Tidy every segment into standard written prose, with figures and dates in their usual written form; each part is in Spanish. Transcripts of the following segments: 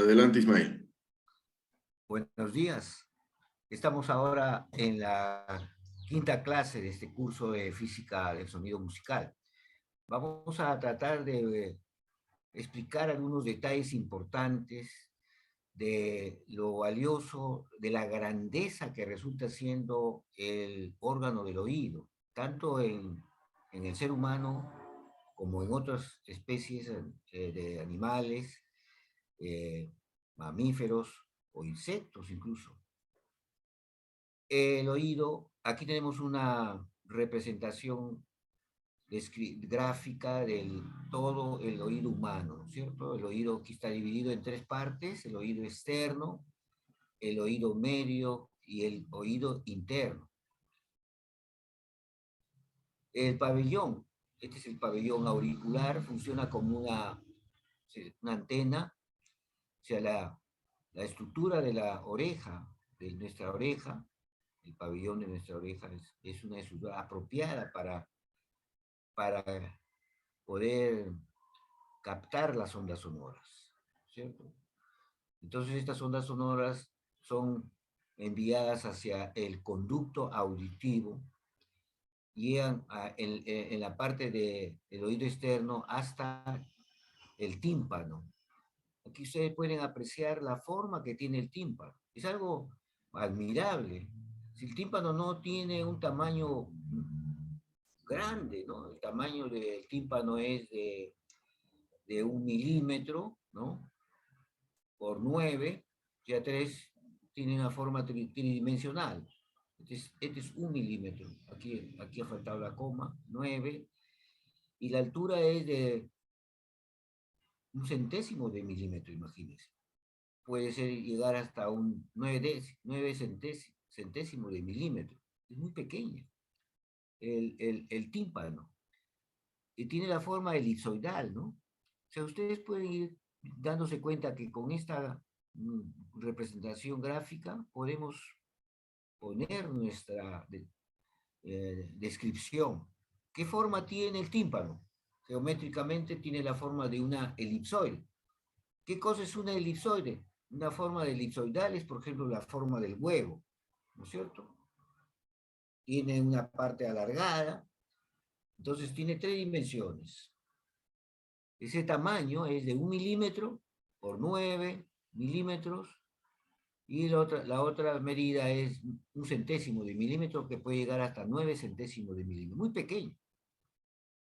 Adelante, Ismael. Buenos días. Estamos ahora en la quinta clase de este curso de física del sonido musical. Vamos a tratar de explicar algunos detalles importantes de lo valioso, de la grandeza que resulta siendo el órgano del oído, tanto en el ser humano como en otras especies de animales, eh, mamíferos o insectos incluso. El oído, aquí tenemos una representación gráfica del todo el oído humano, ¿no es cierto? El oído aquí está dividido en tres partes: el oído externo, el oído medio y el oído interno. El pabellón, este es el pabellón auricular, funciona como una antena, o sea, la estructura de la oreja, de nuestra oreja, el pabellón de nuestra oreja es una estructura apropiada para poder captar las ondas sonoras, ¿cierto? Entonces estas ondas sonoras son enviadas hacia el conducto auditivo, llegan en la parte del oído externo hasta el tímpano. Aquí ustedes pueden apreciar la forma que tiene el tímpano. Es algo admirable. Si el tímpano no tiene un tamaño grande, ¿no? El tamaño del tímpano es de 1 milímetro, ¿no? Por 9, ya 3 tiene una forma tridimensional. Este es 1 milímetro. Aquí ha faltado la coma, 9. Y la altura es de 1 centésimo de milímetro, imagínense. Puede llegar hasta un 9 centésimo de milímetro. Es muy pequeño el tímpano. Y tiene la forma elipsoidal, ¿no? O sea, ustedes pueden ir dándose cuenta que con esta representación gráfica podemos poner nuestra descripción. ¿Qué forma tiene el tímpano? Geométricamente tiene la forma de una elipsoide. ¿Qué cosa es una elipsoide? Una forma de elipsoidal es, por ejemplo, la forma del huevo, ¿no es cierto? Tiene una parte alargada, entonces tiene 3 dimensiones. Ese tamaño es de 1 milímetro por 9 milímetros, y la otra medida es 1 centésimo de milímetro, que puede llegar hasta 9 centésimos de milímetro, muy pequeño.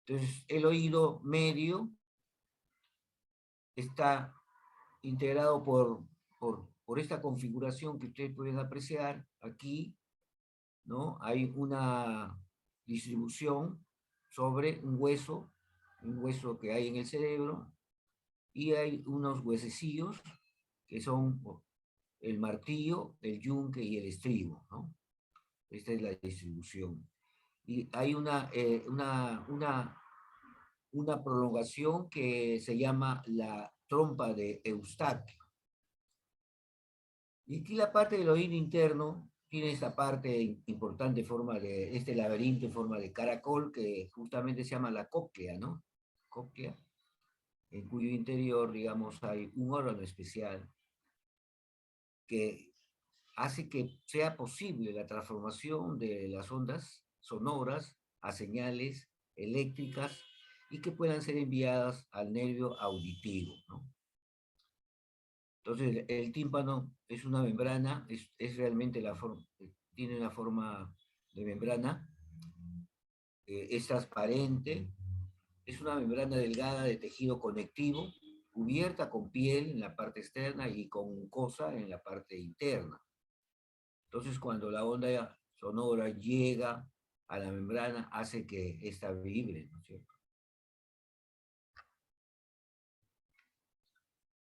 Entonces, el oído medio está integrado por esta configuración que ustedes pueden apreciar aquí, ¿no? Hay una distribución sobre un hueso que hay en el cerebro, y hay unos huesecillos que son el martillo, el yunque y el estribo, ¿no? Esta es la distribución. Y hay una prolongación que se llama la trompa de Eustaquio. Y aquí la parte del oído interno tiene esta parte importante en forma de, este laberinto en forma de caracol, que justamente se llama la cóclea, ¿no? Cóclea, en cuyo interior, digamos, hay un órgano especial que hace que sea posible la transformación de las ondas sonoras a señales eléctricas y que puedan ser enviadas al nervio auditivo, ¿no? Entonces, el tímpano es una membrana, es realmente tiene una forma de membrana, es transparente, es una membrana delgada de tejido conectivo, cubierta con piel en la parte externa y con mucosa en la parte interna. Entonces, cuando la onda sonora llega a la membrana, hace que ésta vibre, ¿no es cierto?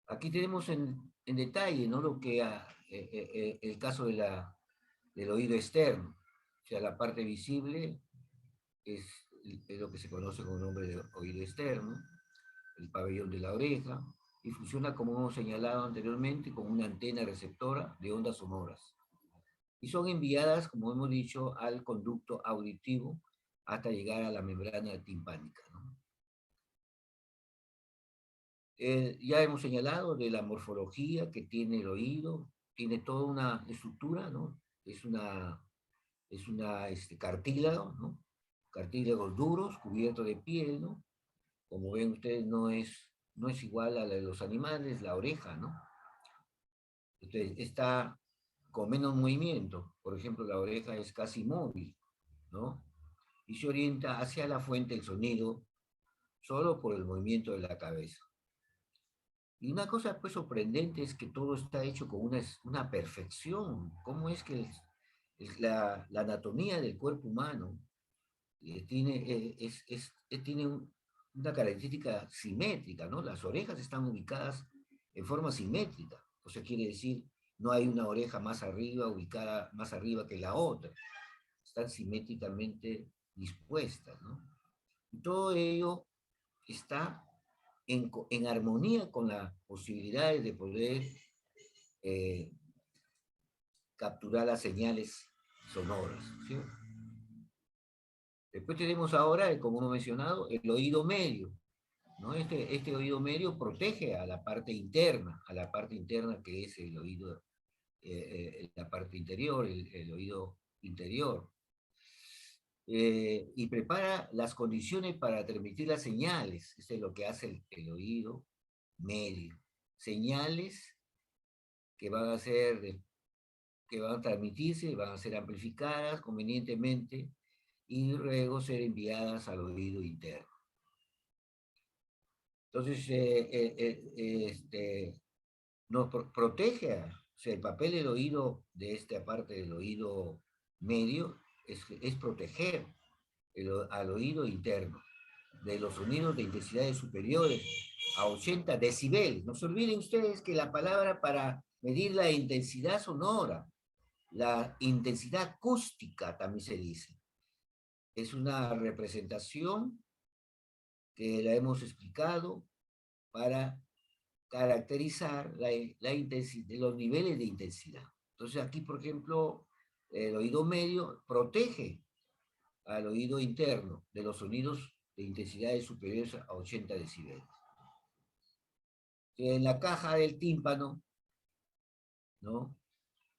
Aquí tenemos en detalle, ¿no? Lo que el caso del oído externo. O sea, la parte visible es lo que se conoce con el nombre de oído externo, el pabellón de la oreja, y funciona, como hemos señalado anteriormente, como una antena receptora de ondas sonoras. Y son enviadas, como hemos dicho, al conducto auditivo hasta llegar a la membrana timpánica, ¿no? Ya hemos señalado de la morfología que tiene el oído, tiene toda una estructura, ¿no? Es una cartílago, ¿no? Cartílagos duros, cubiertos de piel, ¿no? Como ven ustedes, no es igual a la de los animales, la oreja, ¿no? Entonces, está con menos movimiento. Por ejemplo, la oreja es casi móvil, ¿no? Y se orienta hacia la fuente del sonido solo por el movimiento de la cabeza. Y una cosa pues sorprendente es que todo está hecho con una perfección. ¿Cómo es que la anatomía del cuerpo humano tiene una característica simétrica, ¿no? Las orejas están ubicadas en forma simétrica. O sea, quiere decir, no hay una oreja más arriba, ubicada más arriba que la otra. Están simétricamente dispuestas, ¿no? Y todo ello está en armonía con las posibilidades de poder eh, capturar las señales sonoras, ¿sí? Después tenemos ahora, como hemos mencionado, el oído medio, ¿no? Este oído medio protege a la parte interna que es el oído, la parte interior, el oído interior. Y prepara las condiciones para transmitir las señales. Eso es lo que hace el oído medio. Señales que van a ser, que van a transmitirse, van a ser amplificadas convenientemente y luego ser enviadas al oído interno. Entonces, nos protege, o sea, el papel del oído, de esta parte del oído medio, es proteger al oído interno de los sonidos de intensidades superiores a 80 decibeles. No se olviden ustedes que la palabra para medir la intensidad sonora, la intensidad acústica también se dice, es una representación que la hemos explicado para caracterizar los niveles de intensidad. Entonces aquí, por ejemplo, el oído medio protege al oído interno de los sonidos de intensidades superiores a 80 decibeles. En la caja del tímpano, ¿no?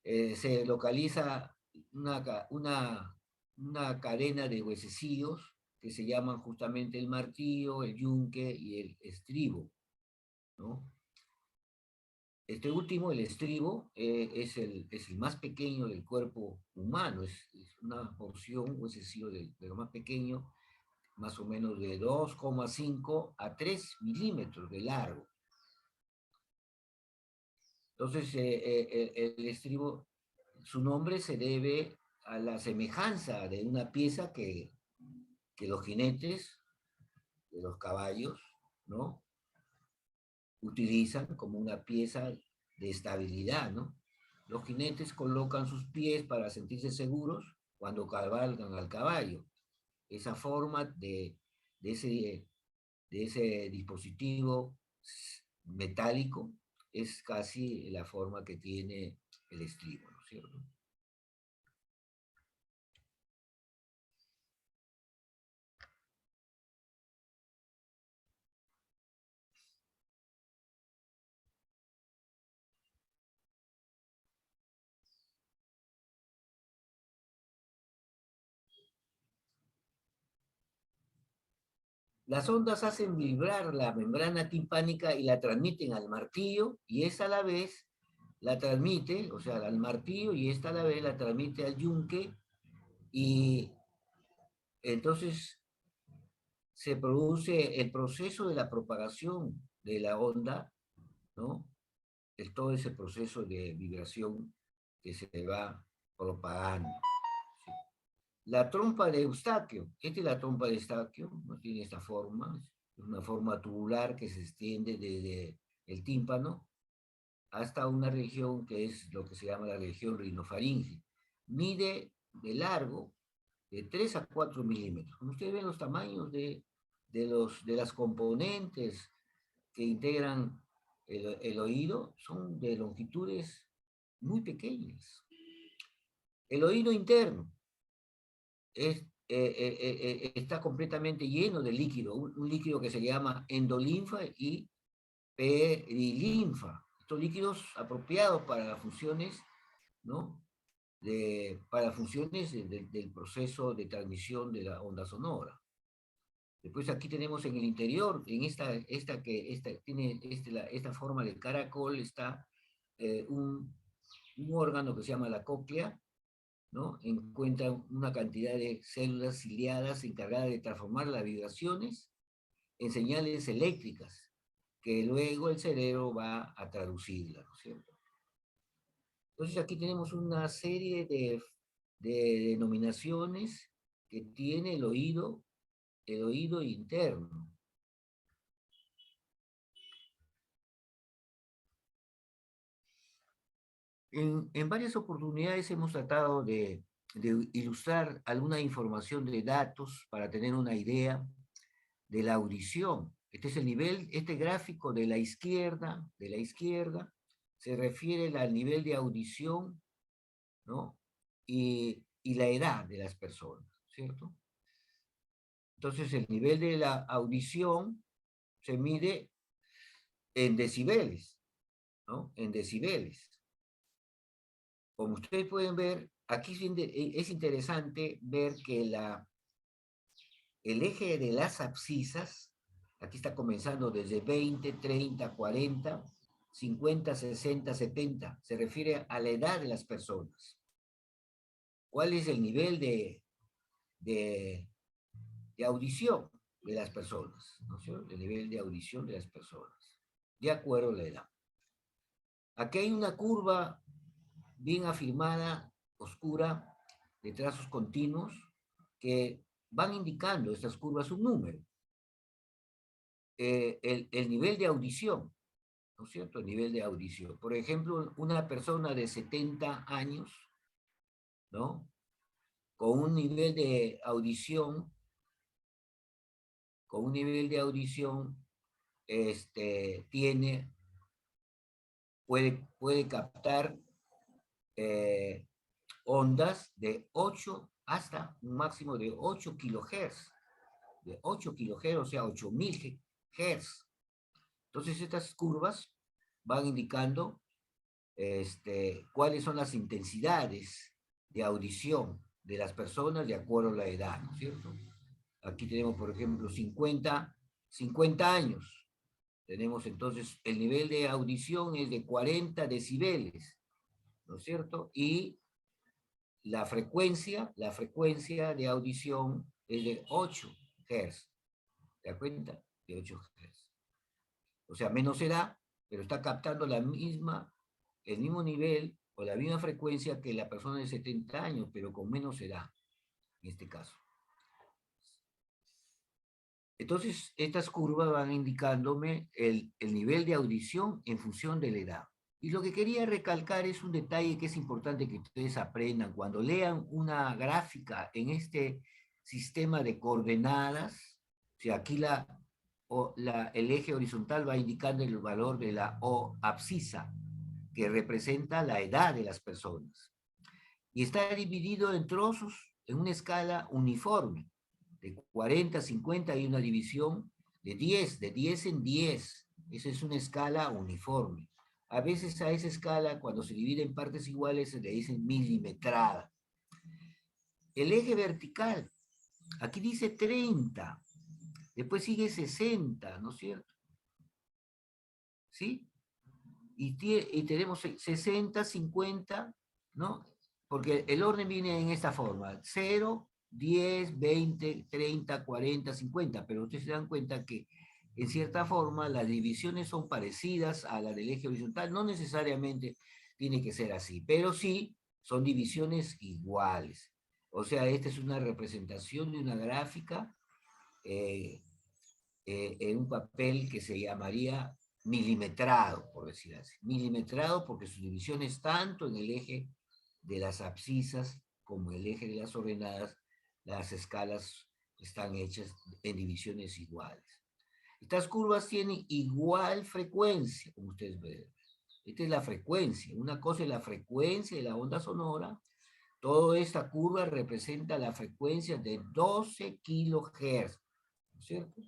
Se localiza una cadena de huesecillos que se llaman justamente el martillo, el yunque y el estribo, ¿no? Este último, el estribo, es el más pequeño del cuerpo humano, es una porción, huesecillo de lo más pequeño, más o menos de 2,5 a 3 milímetros de largo. Entonces, el estribo, su nombre se debe a la semejanza de una pieza que los jinetes de los caballos, ¿no? Utilizan como una pieza de estabilidad, ¿no? Los jinetes colocan sus pies para sentirse seguros cuando cabalgan al caballo. Esa forma de ese dispositivo metálico es casi la forma que tiene el estribo, ¿no es cierto? Las ondas hacen vibrar la membrana timpánica y la transmiten al martillo, y esa a la vez la transmite, o sea, al martillo, y esta a la vez la transmite al yunque, y entonces se produce el proceso de la propagación de la onda, ¿no? Es todo ese proceso de vibración que se va propagando. ¿Sí? La trompa de Eustaquio, esta es la trompa de Eustaquio, no tiene esta forma, es una forma tubular que se extiende desde el tímpano hasta una región que es lo que se llama la región rinofaringe. Mide de largo de 3 a 4 milímetros. Como ustedes ven, los tamaños de las componentes que integran el oído son de longitudes muy pequeñas. El oído interno está completamente lleno de líquido, un líquido que se llama endolinfa y perilinfa. Estos líquidos apropiados para las funciones, ¿no? Para funciones del proceso de transmisión de la onda sonora. Después aquí tenemos en el interior, en esta forma de caracol, está un órgano que se llama la cóclea, ¿no? Encuentra una cantidad de células ciliadas encargadas de transformar las vibraciones en señales eléctricas, que luego el cerebro va a traducirlas, ¿no es cierto? Entonces aquí tenemos una serie de denominaciones que tiene el oído interno. En varias oportunidades hemos tratado de ilustrar alguna información de datos para tener una idea de la audición. Este es el nivel, este gráfico de la izquierda, se refiere al nivel de audición, ¿no? Y la edad de las personas, ¿cierto? Entonces el nivel de la audición se mide en decibeles, ¿no? En decibeles. Como ustedes pueden ver, aquí es interesante ver que el eje de las abscisas, aquí está comenzando desde 20, 30, 40, 50, 60, 70, se refiere a la edad de las personas. ¿Cuál es el nivel de audición de las personas? ¿No es cierto? El nivel de audición de las personas, de acuerdo a la edad. Aquí hay una curva bien afirmada, oscura, de trazos continuos, que van indicando estas curvas un número. El nivel de audición, ¿no es cierto? El nivel de audición. Por ejemplo, una persona de 70 años, ¿no? Con un nivel de audición, puede captar ondas de 8 hasta un máximo de 8 kilohertz. De 8 kilohertz, o sea, 8000 hertz. Entonces estas curvas van indicando cuáles son las intensidades de audición de las personas de acuerdo a la edad, ¿no es cierto? Aquí tenemos, por ejemplo, 50 años. Tenemos entonces el nivel de audición es de 40 decibeles, ¿no es cierto? Y la frecuencia de audición es de 8 Hz. ¿Te das cuenta? De 8 Hz. O sea, menos edad, pero está captando el mismo nivel o la misma frecuencia que la persona de 70 años, pero con menos edad, en este caso. Entonces, estas curvas van indicándome el nivel de audición en función de la edad. Y lo que quería recalcar es un detalle que es importante que ustedes aprendan. Cuando lean una gráfica en este sistema de coordenadas, o sea, aquí el eje horizontal va indicando el valor de la O abscisa, que representa la edad de las personas. Y está dividido en trozos en una escala uniforme, de 40, 50, hay una división de 10 en 10. Esa es una escala uniforme. A veces a esa escala, cuando se divide en partes iguales, se le dice milimetrada. El eje vertical, aquí dice 30, después sigue 60, ¿no es cierto? ¿Sí? Y tenemos 60, 50, ¿no? Porque el orden viene en esta forma, 0, 10, 20, 30, 40, 50, pero ustedes se dan cuenta que en cierta forma las divisiones son parecidas a la del eje horizontal, no necesariamente tiene que ser así, pero sí son divisiones iguales. O sea, esta es una representación de una gráfica en un papel que se llamaría milimetrado, por decir así. Milimetrado porque su división es tanto en el eje de las abscisas como el eje de las ordenadas, las escalas están hechas en divisiones iguales. Estas curvas tienen igual frecuencia, como ustedes ven. Esta es la frecuencia. Una cosa es la frecuencia de la onda sonora. Toda esta curva representa la frecuencia de 12 kilohertz, ¿no es cierto?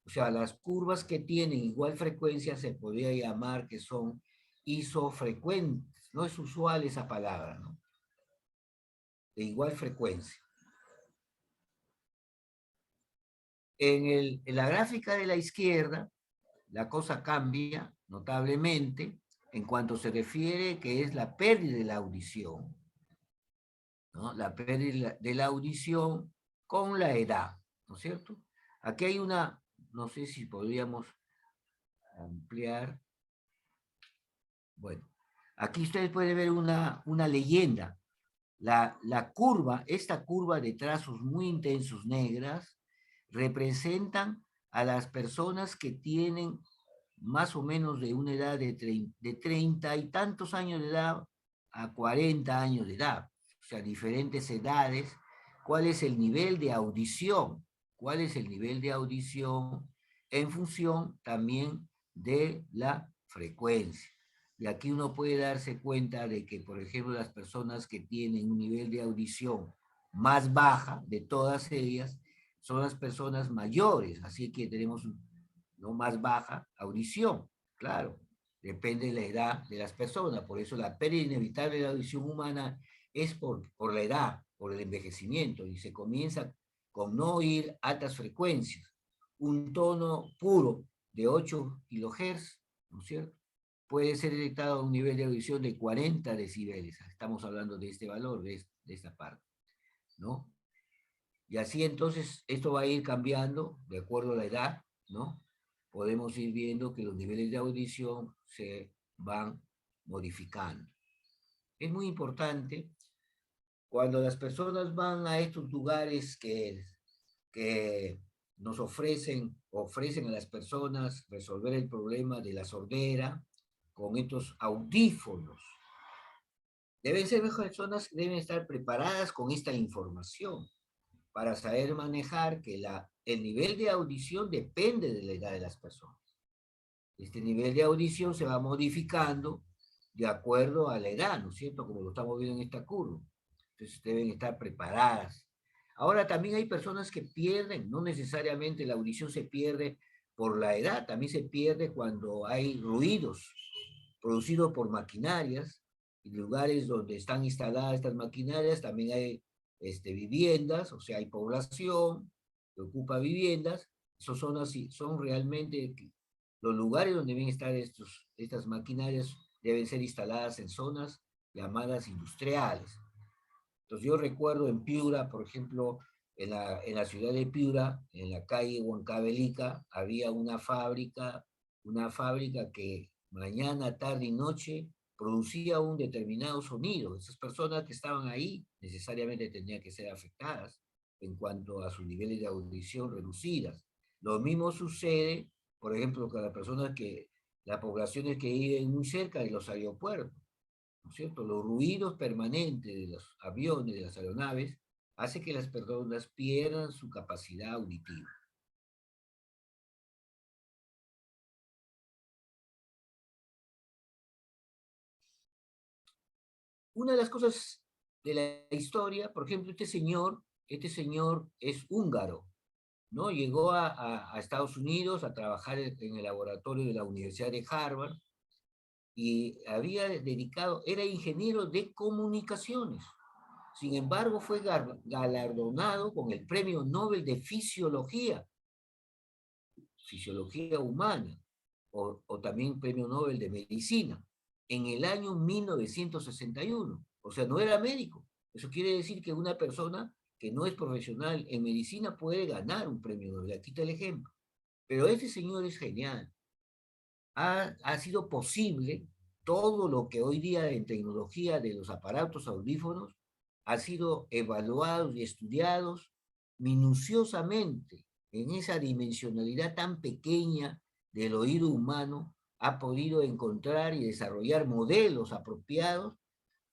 O sea, las curvas que tienen igual frecuencia se podría llamar que son isofrecuentes. No es usual esa palabra, ¿no? De igual frecuencia. En la gráfica de la izquierda, la cosa cambia notablemente en cuanto se refiere que es la pérdida de la audición, ¿no? La pérdida de la audición con la edad, ¿no es cierto? Aquí hay una, no sé si podríamos ampliar. Bueno, aquí ustedes pueden ver una leyenda. La curva, esta curva de trazos muy intensos negras, representan a las personas que tienen más o menos de una edad de 30 y tantos años de edad a 40 años de edad, o sea, diferentes edades. ¿Cuál es el nivel de audición? ¿Cuál es el nivel de audición en función también de la frecuencia? Y aquí uno puede darse cuenta de que, por ejemplo, las personas que tienen un nivel de audición más baja de todas ellas son las personas mayores, así que tenemos no más baja audición, claro, depende de la edad de las personas, por eso la pérdida inevitable de la audición humana es por la edad, por el envejecimiento, y se comienza con no oír altas frecuencias, un tono puro de 8 kHz, ¿no es cierto? Puede ser detectado a un nivel de audición de 40 decibeles, estamos hablando de este valor, de esta parte, ¿no? Y así entonces esto va a ir cambiando de acuerdo a la edad, ¿no? Podemos ir viendo que los niveles de audición se van modificando. Es muy importante cuando las personas van a estos lugares que nos ofrecen a las personas resolver el problema de la sordera con estos audífonos. Deben ser personas que deben estar preparadas con esta información para saber manejar que el nivel de audición depende de la edad de las personas. Este nivel de audición se va modificando de acuerdo a la edad, ¿no es cierto? Como lo estamos viendo en esta curva. Entonces deben estar preparadas. Ahora también hay personas que pierden, no necesariamente la audición se pierde por la edad, también se pierde cuando hay ruidos producidos por maquinarias, y lugares donde están instaladas estas maquinarias también hay viviendas, o sea, hay población que ocupa viviendas, esos son así, son realmente los lugares donde deben estar estas maquinarias deben ser instaladas en zonas llamadas industriales. Entonces yo recuerdo en Piura, por ejemplo, en la ciudad de Piura, en la calle Huancavelica, había una fábrica que mañana, tarde y noche producía un determinado sonido. Esas personas que estaban ahí necesariamente tenían que ser afectadas en cuanto a sus niveles de audición reducidas. Lo mismo sucede, por ejemplo, con las poblaciones que viven muy cerca de los aeropuertos, ¿no es cierto? Los ruidos permanentes de los aviones, de las aeronaves, hace que las personas pierdan su capacidad auditiva. Una de las cosas de la historia, por ejemplo, este señor es húngaro, ¿no? Llegó a Estados Unidos a trabajar en el laboratorio de la Universidad de Harvard y era ingeniero de comunicaciones. Sin embargo, fue galardonado con el Premio Nobel de Fisiología Humana, o también Premio Nobel de Medicina, en el año 1961. O sea, no era médico. Eso quiere decir que una persona que no es profesional en medicina puede ganar un premio Nobel. Aquí está el ejemplo. Pero este señor es genial. Ha sido posible todo lo que hoy día en tecnología de los aparatos audífonos ha sido evaluados y estudiados minuciosamente en esa dimensionalidad tan pequeña del oído humano, ha podido encontrar y desarrollar modelos apropiados,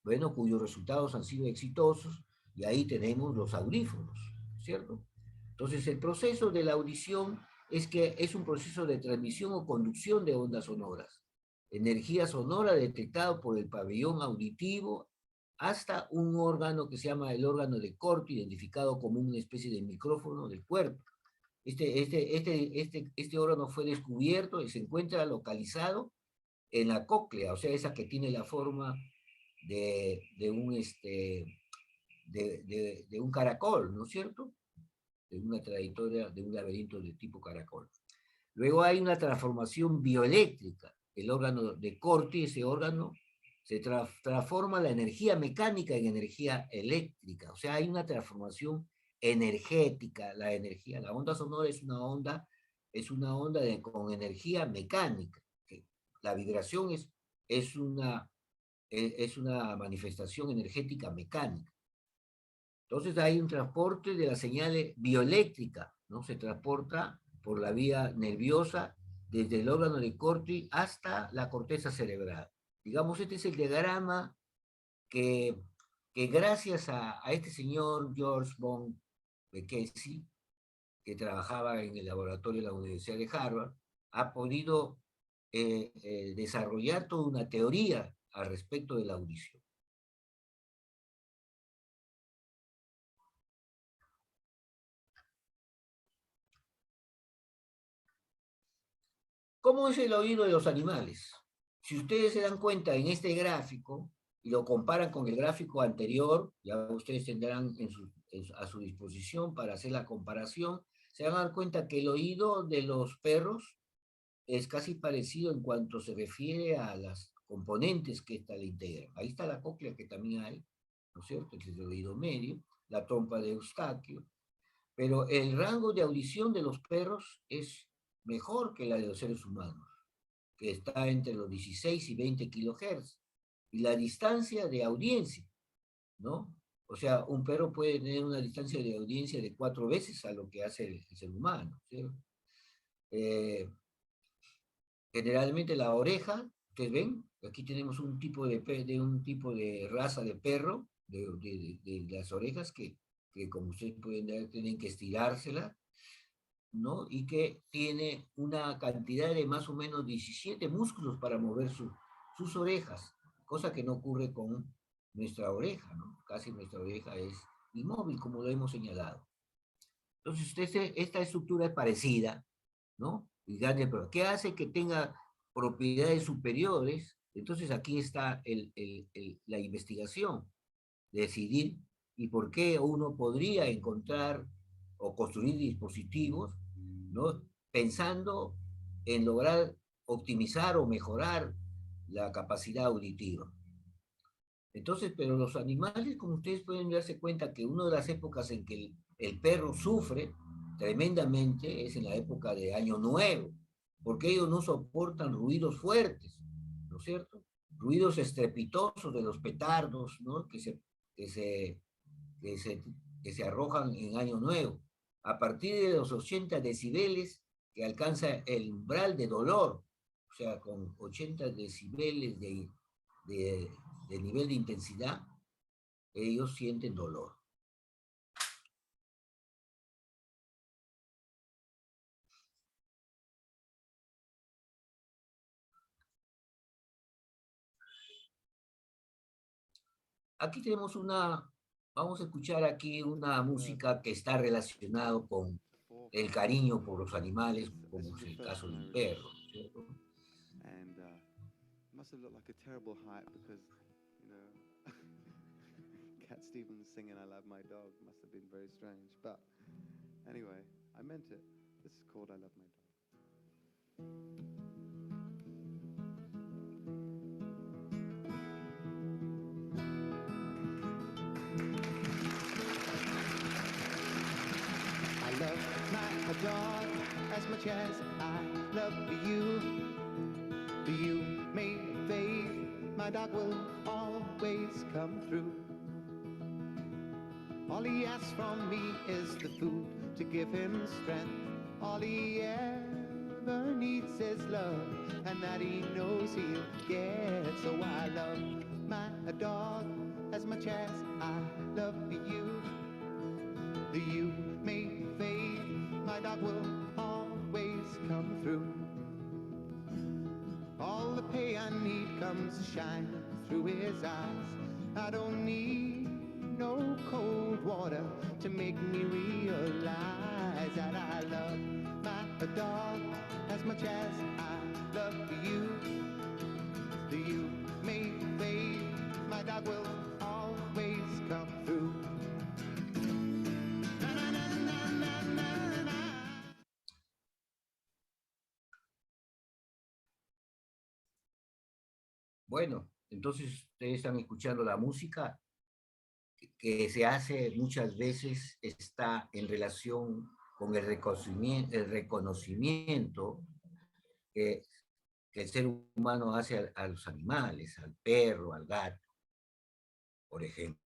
bueno, cuyos resultados han sido exitosos, y ahí tenemos los audífonos, ¿cierto? Entonces, el proceso de la audición es que es un proceso de transmisión o conducción de ondas sonoras, energía sonora detectada por el pabellón auditivo hasta un órgano que se llama el órgano de Corti, identificado como una especie de micrófono del cuerpo. Este órgano fue descubierto y se encuentra localizado en la cóclea, o sea, esa que tiene la forma de un caracol, ¿no es cierto? De una trayectoria, de un laberinto de tipo caracol. Luego hay una transformación bioeléctrica. El órgano de Corti, ese órgano, se transforma la energía mecánica en energía eléctrica. O sea, hay una transformación energética. La onda sonora es una onda con energía mecánica. La vibración es una manifestación energética mecánica. Entonces hay un transporte de la señal bioeléctrica, ¿no? Se transporta por la vía nerviosa desde el órgano de Corti hasta la corteza cerebral. Digamos, este es el diagrama que, que gracias a este señor George von Bekesi, que trabajaba en el laboratorio de la Universidad de Harvard, ha podido desarrollar toda una teoría al respecto de la audición. ¿Cómo es el oído de los animales? Si ustedes se dan cuenta en este gráfico y lo comparan con el gráfico anterior, ya ustedes tendrán a su disposición para hacer la comparación, se van a dar cuenta que el oído de los perros es casi parecido en cuanto se refiere a las componentes que ésta le integran. Ahí está la cóclea que también hay, ¿no es cierto? Que es el oído medio, la trompa de Eustaquio, pero el rango de audición de los perros es mejor que la de los seres humanos, que está entre los 16 y 20 kilohertz. Y la distancia de audiencia, ¿no? O sea, un perro puede tener una distancia de audiencia de 4 veces a lo que hace el ser humano, ¿cierto? Generalmente la oreja, ustedes ven, aquí tenemos un tipo de raza de perro, de las orejas que como ustedes pueden ver, tienen que estirársela, ¿no? Y que tiene una cantidad de más o menos 17 músculos para mover sus orejas, cosa que no ocurre con nuestra oreja, ¿no? Casi nuestra oreja es inmóvil, como lo hemos señalado. Entonces, esta estructura es parecida, ¿no? Pero ¿qué hace que tenga propiedades superiores? Entonces aquí está la investigación, decidir y por qué uno podría encontrar o construir dispositivos, ¿no? Pensando en lograr optimizar o mejorar la capacidad auditiva. Entonces, pero los animales, como ustedes pueden darse cuenta que una de las épocas en que el perro sufre tremendamente es en la época de Año Nuevo, porque ellos no soportan ruidos fuertes, ¿no es cierto? Ruidos estrepitosos de los petardos, ¿no? Que se, que se, que se arrojan en Año Nuevo. A partir de los 80 decibeles que alcanza el umbral de dolor, o sea, con 80 decibeles de nivel de intensidad, ellos sienten dolor. Aquí tenemos vamos a escuchar aquí una música que está relacionada con el cariño por los animales, como es el caso del perro, ¿cierto? And must have looked like a terrible height because, you know, Cat Stevens singing "I Love My Dog" must have been very strange. But anyway, I meant it. This is called "I Love My Dog." I love my dog as much as I love you. You may fade, my dog will always come through. All he asks from me is the food to give him strength. All he ever needs is love, and that he knows he'll get. So I love my dog as much as I love you. You may fade, my dog will always come through. All the pay I need comes shining through his eyes. I don't need no cold water to make me realize realize that I love my dog as much as I love you. The you may fade, my dog will always come through. Na, na, na, na, na, na, na. Bueno, entonces ustedes están escuchando la música que se hace muchas veces, está en relación con el reconocimiento que, que el ser humano hace a los animales, al perro, al gato, por ejemplo.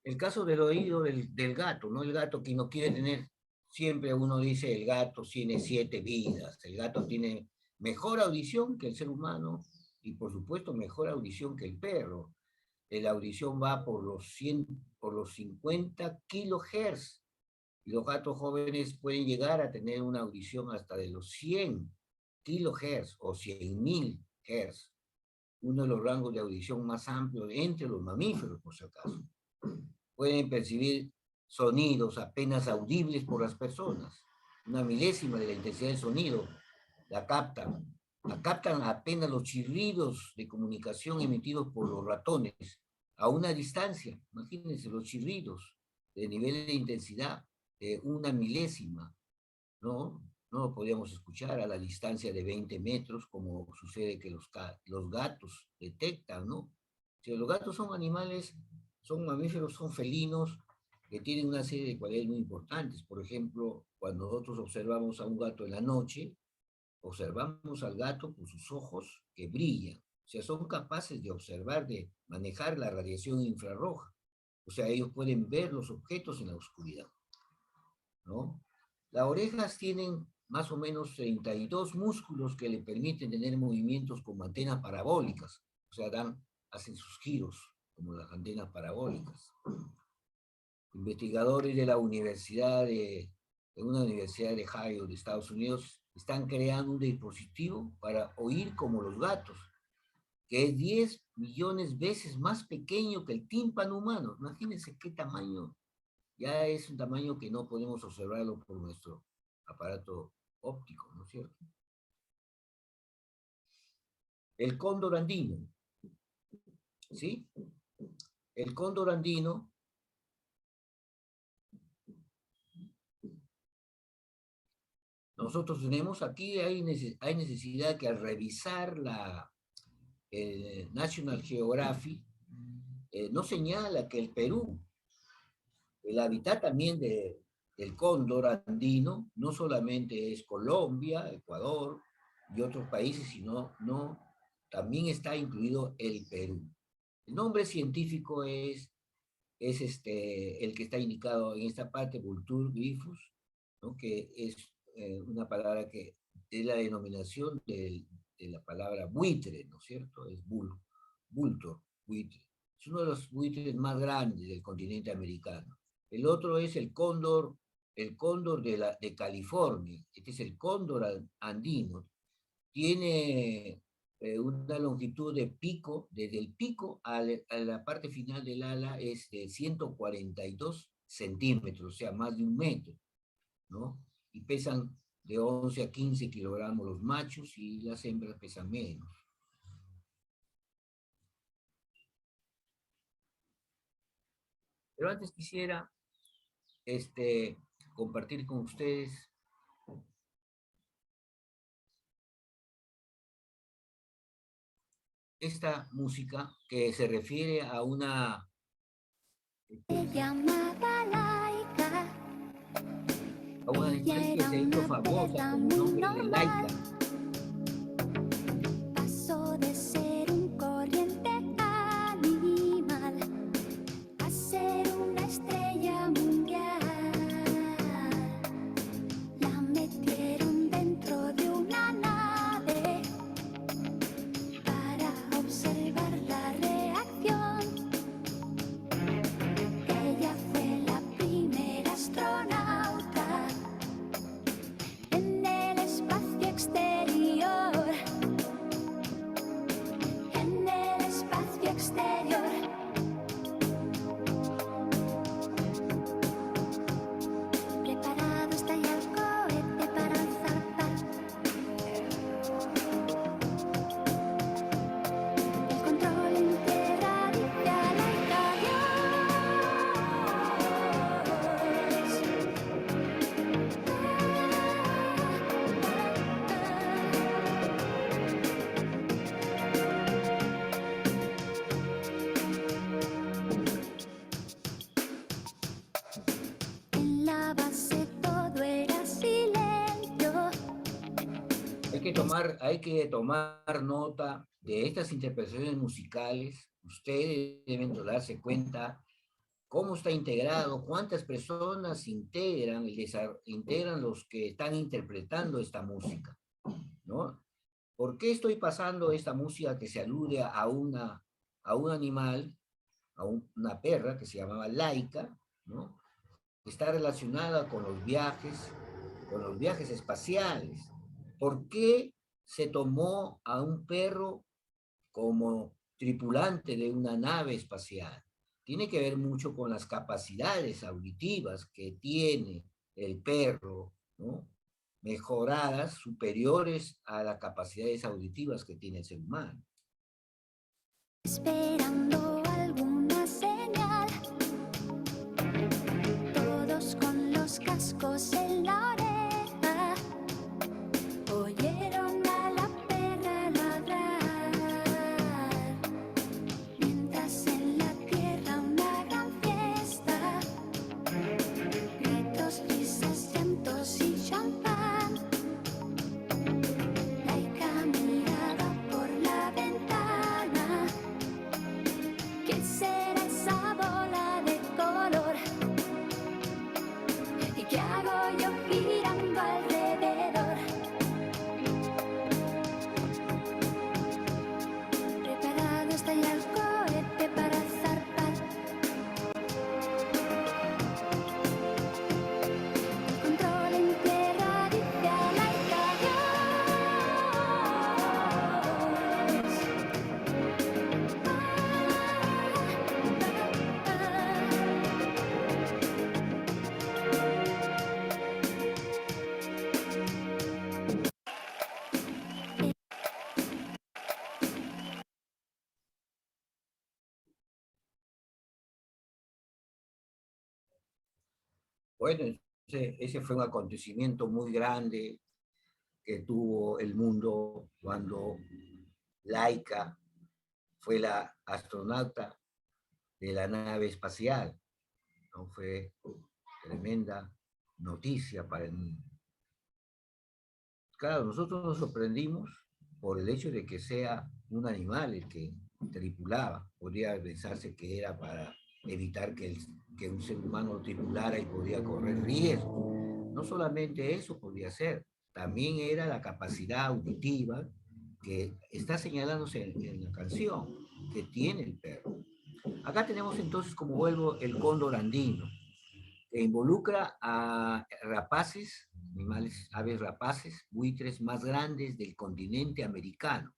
El caso del oído del gato, ¿no? El gato que no quiere tener, siempre uno dice el gato tiene 7 vidas, el gato tiene mejor audición que el ser humano y por supuesto mejor audición que el perro. La audición va por los 100, por los 50 kilohertz. Y los gatos jóvenes pueden llegar a tener una audición hasta de los 100 kilohertz o 100.000 hertz. Uno de los rangos de audición más amplios entre los mamíferos, por si acaso. Pueden percibir sonidos apenas audibles por las personas. Una milésima de la intensidad del sonido la captan. La captan apenas los chirridos de comunicación emitidos por los ratones a una distancia. Imagínense los chirridos de nivel de intensidad de una milésima, ¿no? No lo podíamos escuchar a la distancia de 20 metros, como sucede que los gatos detectan, ¿no? Si los gatos son animales, son mamíferos, son felinos, que tienen una serie de cualidades muy importantes. Por ejemplo, cuando nosotros observamos a un gato en la noche, observamos al gato con sus ojos que brillan. O sea, son capaces de observar, de manejar la radiación infrarroja. O sea, ellos pueden ver los objetos en la oscuridad, ¿no? Las orejas tienen más o menos 32 músculos que le permiten tener movimientos como antenas parabólicas. O sea, hacen sus giros como las antenas parabólicas. Investigadores de la una universidad de Ohio de Estados Unidos están creando un dispositivo para oír como los gatos, que es 10 millones de veces más pequeño que el tímpano humano. Imagínense qué tamaño. Ya es un tamaño que no podemos observarlo por nuestro aparato óptico, ¿no es cierto? El cóndor andino, ¿sí? El cóndor andino nosotros tenemos aquí, hay necesidad que al revisar el National Geographic, no señala que el Perú, el hábitat también del cóndor andino, no solamente es Colombia, Ecuador y otros países, sino también está incluido el Perú. El nombre científico es el que está indicado en esta parte, Vultur grifus, ¿no? Que es una palabra que es la denominación de la palabra buitre, ¿no es cierto? Es vultur, buitre. Es uno de los buitres más grandes del continente americano. El otro es el cóndor de California. Este es el cóndor andino. Tiene una longitud de pico, desde el pico a la parte final del ala es de 142 centímetros, o sea, más de 1 metro, ¿no? Y pesan de 11 a 15 kilogramos los machos y las hembras pesan menos. Pero antes quisiera compartir con ustedes esta música que se refiere a una especie que se hizo famosa con el nombre de Laika. Pasó de ser un corriente animal a ser una estrella mundial. La metieron dentro de una nave para observar la reacción. hay que tomar nota de estas interpretaciones musicales. Ustedes deben darse cuenta cómo está integrado, cuántas personas integran los que están interpretando esta música, ¿no? ¿Por qué estoy pasando esta música que se alude a un animal, una perra que se llamaba Laika, ¿no? Está relacionada con los viajes espaciales. ¿Por qué se tomó a un perro como tripulante de una nave espacial? Tiene que ver mucho con las capacidades auditivas que tiene el perro, ¿no? Mejoradas, superiores a las capacidades auditivas que tiene el ser humano. Esperando alguna señal, todos con los cascos en la oreja, oyeron a la perra ladrar, mientras en la tierra una gran fiesta, gritos, risas, llantos y champán. Laika miraba por la ventana. ¿Qué será esa bola de color? ¿Y qué hago yo girando alrededor? Preparado está ya el cohete para zarpar. El control en tierra dice a Laika Bueno, ese fue un acontecimiento muy grande que tuvo el mundo cuando Laika fue la astronauta de la nave espacial, ¿no? Fue tremenda noticia para el mundo. Claro, nosotros nos sorprendimos por el hecho de que sea un animal el que tripulaba. Podría pensarse que era para evitar que un ser humano lo tripulara y podía correr riesgo. No solamente eso podía ser, también era la capacidad auditiva que está señalándose en la canción que tiene el perro. Acá tenemos entonces, como vuelvo, el cóndor andino, que involucra a rapaces, animales, aves rapaces, buitres más grandes del continente americano.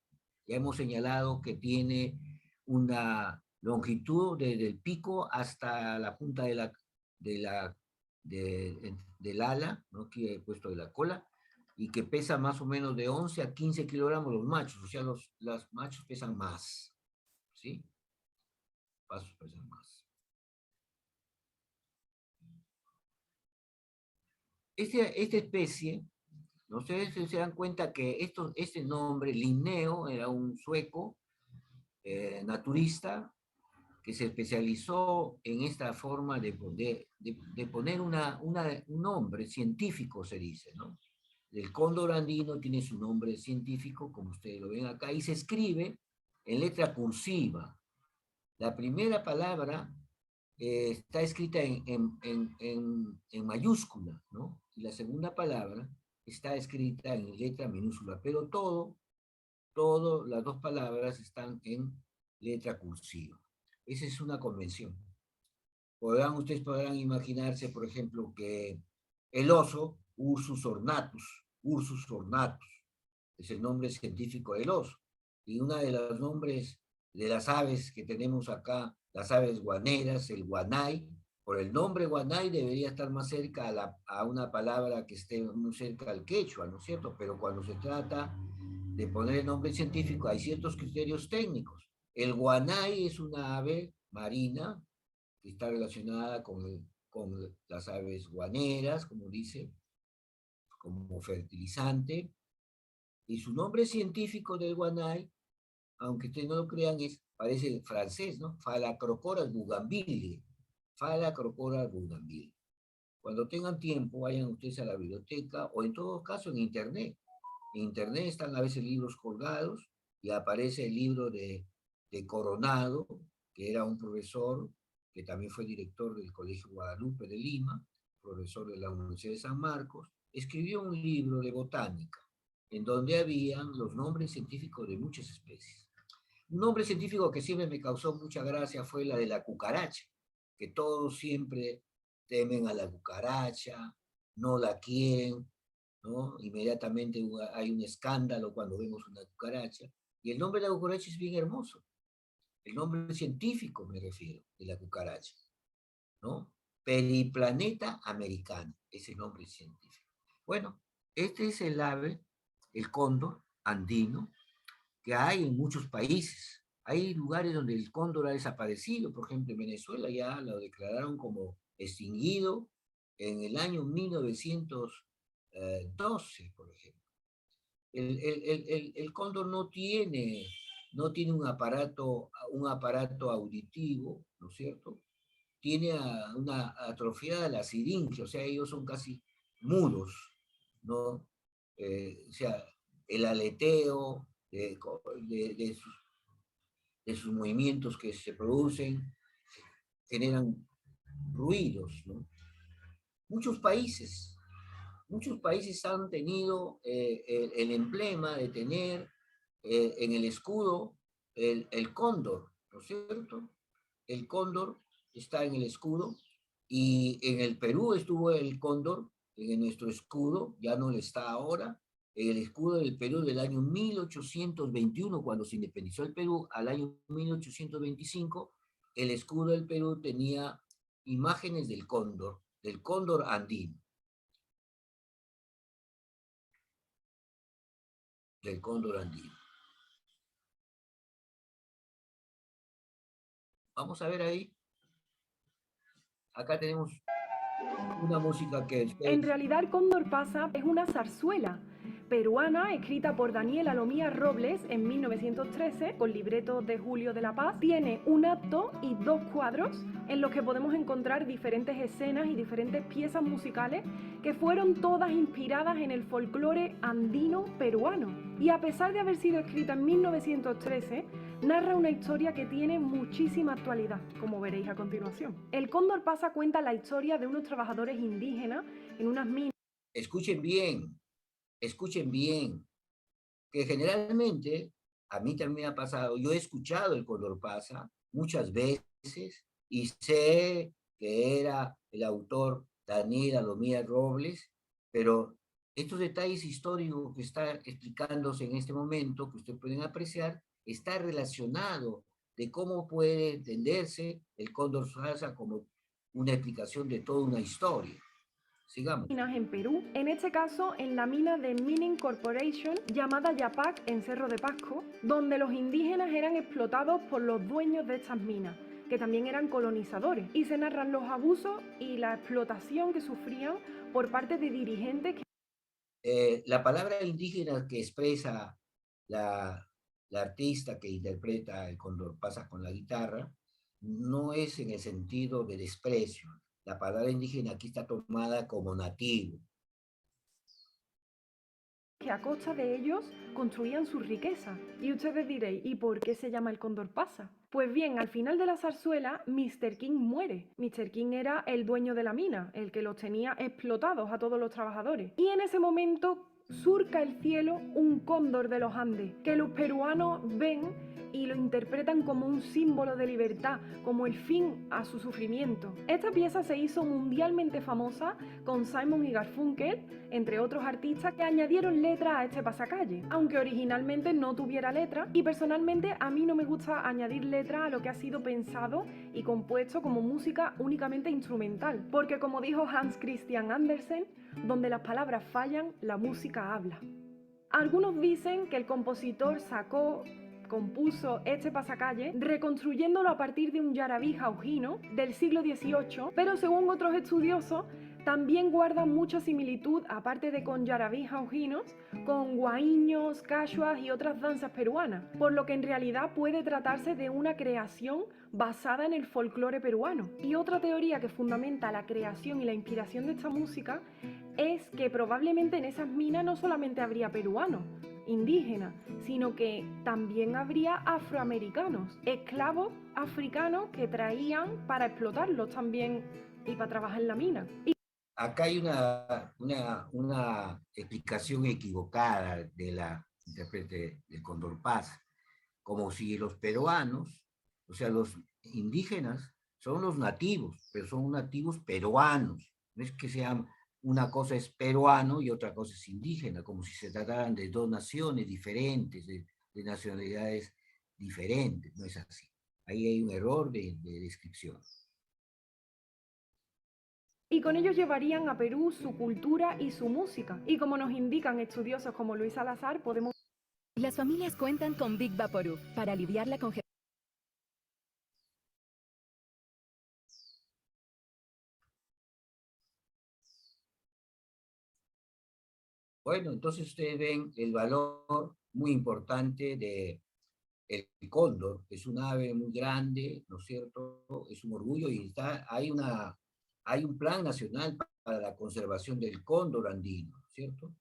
Ya hemos señalado que tiene una longitud desde el pico hasta la punta del ala, ¿no? Aquí he puesto de la cola, y que pesa más o menos de 11 a 15 kilogramos los machos, o sea, los machos pesan más, ¿sí? Pasos pesan más. Esta especie, ¿no? Ustedes se dan cuenta que este nombre, Linneo, era un sueco naturista que se especializó en esta forma de poner un nombre científico, se dice, ¿no? El cóndor andino tiene su nombre científico, como ustedes lo ven acá, y se escribe en letra cursiva. La primera palabra está escrita en mayúscula, ¿no? Y la segunda palabra está escrita en letra minúscula, pero las dos palabras están en letra cursiva. Esa es una convención. Ustedes podrán imaginarse, por ejemplo, que el oso, Ursus ornatus, es el nombre científico del oso. Y uno de los nombres de las aves que tenemos acá, las aves guaneras, el guanay, por el nombre guanay debería estar más cerca a una palabra que esté muy cerca al quechua, ¿no es cierto? Pero cuando se trata de poner el nombre científico hay ciertos criterios técnicos. El guanay es una ave marina que está relacionada con las aves guaneras, como dice, como fertilizante, y su nombre científico del guanay, aunque ustedes no lo crean, parece francés, ¿no? Phalacrocoras bougainville. Phalacrocoras bougainville. Cuando tengan tiempo, vayan ustedes a la biblioteca o en todo caso en internet En internet están a veces libros colgados y aparece el libro de Coronado, que era un profesor que también fue director del Colegio Guadalupe de Lima, profesor de la Universidad de San Marcos, escribió un libro de botánica en donde habían los nombres científicos de muchas especies. Un nombre científico que siempre me causó mucha gracia fue la de la cucaracha, que todos siempre temen a la cucaracha, no la quieren, ¿no? Inmediatamente hay un escándalo cuando vemos una cucaracha. Y el nombre de la cucaracha es bien hermoso. El nombre científico me refiero, de la cucaracha, ¿no? Periplaneta americana, es el nombre científico. Bueno, este es el ave, el cóndor andino, que hay en muchos países. Hay lugares donde el cóndor ha desaparecido, por ejemplo, en Venezuela ya lo declararon como extinguido en el año 1912, por ejemplo. El cóndor no tiene un aparato auditivo, ¿no es cierto? Tiene una atrofiada la siringe, o sea, ellos son casi mudos, ¿no? O sea, el aleteo de sus movimientos que se producen generan ruidos, ¿no? Muchos países han tenido el emblema de tener en el escudo el cóndor, ¿no es cierto? El cóndor está en el escudo y en el Perú estuvo el cóndor en nuestro escudo, ya no lo está ahora. En el escudo del Perú del año 1821, cuando se independizó el Perú, al año 1825, el escudo del Perú tenía imágenes del cóndor andino. Del cóndor andino. Vamos a ver ahí. Acá tenemos una música que... En realidad, el Cóndor Pasa es una zarzuela peruana escrita por Daniel Alomía Robles en 1913 con libreto de Julio de la Paz. Tiene un acto y 2 cuadros en los que podemos encontrar diferentes escenas y diferentes piezas musicales que fueron todas inspiradas en el folclore andino peruano. Y a pesar de haber sido escrita en 1913, narra una historia que tiene muchísima actualidad, como veréis a continuación. El Cóndor Pasa cuenta la historia de unos trabajadores indígenas en unas minas. Escuchen bien, que generalmente, a mí también me ha pasado, yo he escuchado el Cóndor Pasa muchas veces y sé que era el autor Daniel Alomía Robles, pero estos detalles históricos que está explicándose en este momento, que ustedes pueden apreciar, está relacionado de cómo puede entenderse el Cóndor Pasa como una explicación de toda una historia. Sigamos. En Perú, en este caso en la mina de Mining Corporation llamada Yapac en Cerro de Pasco, donde los indígenas eran explotados por los dueños de estas minas, que también eran colonizadores, y se narran los abusos y la explotación que sufrían por parte de dirigentes que... La palabra indígena que expresa la artista que interpreta el Cóndor Pasa con la guitarra no es en el sentido de desprecio. La palabra indígena aquí está tomada como nativo. Que a costa de ellos construían su riqueza. Y ustedes diréis, ¿y por qué se llama el Cóndor Pasa? Pues bien, al final de la zarzuela, Mr. King muere. Mr. King era el dueño de la mina, el que los tenía explotados a todos los trabajadores. Y en ese momento surca el cielo un cóndor de los Andes, que los peruanos ven y lo interpretan como un símbolo de libertad, como el fin a su sufrimiento. Esta pieza se hizo mundialmente famosa con Simon y Garfunkel, entre otros artistas que añadieron letra a este pasacalle, aunque originalmente no tuviera letra, y personalmente a mí no me gusta añadir letra a lo que ha sido pensado y compuesto como música únicamente instrumental, porque como dijo Hans Christian Andersen, donde las palabras fallan, la música habla. Algunos dicen que el compositor compuso este pasacalle reconstruyéndolo a partir de un yarabí jaujino del siglo XVIII, pero según otros estudiosos también guardan mucha similitud, aparte de con yarabís jaujinos, con guaiños, cachuas y otras danzas peruanas, por lo que en realidad puede tratarse de una creación basada en el folclore peruano. Y otra teoría que fundamenta la creación y la inspiración de esta música es que probablemente en esas minas no solamente habría peruanos, indígenas, sino que también habría afroamericanos, esclavos africanos que traían para explotarlos también y para trabajar en la mina. Acá hay una explicación equivocada de la intérprete de Cóndor Paz, como si los peruanos, o sea, los indígenas, son los nativos, pero son nativos peruanos. No es que sean, una cosa es peruano y otra cosa es indígena, como si se trataran de dos naciones diferentes, de nacionalidades diferentes. No es así. Ahí hay un error de descripción. Y con ellos llevarían a Perú su cultura y su música. Y como nos indican estudiosos como Luis Salazar, podemos... Las familias cuentan con Big Vaporub para aliviar la congestión. Bueno, entonces ustedes ven el valor muy importante de el cóndor. Es un ave muy grande, ¿no es cierto? Es un orgullo y hay un plan nacional para la conservación del cóndor andino, ¿cierto?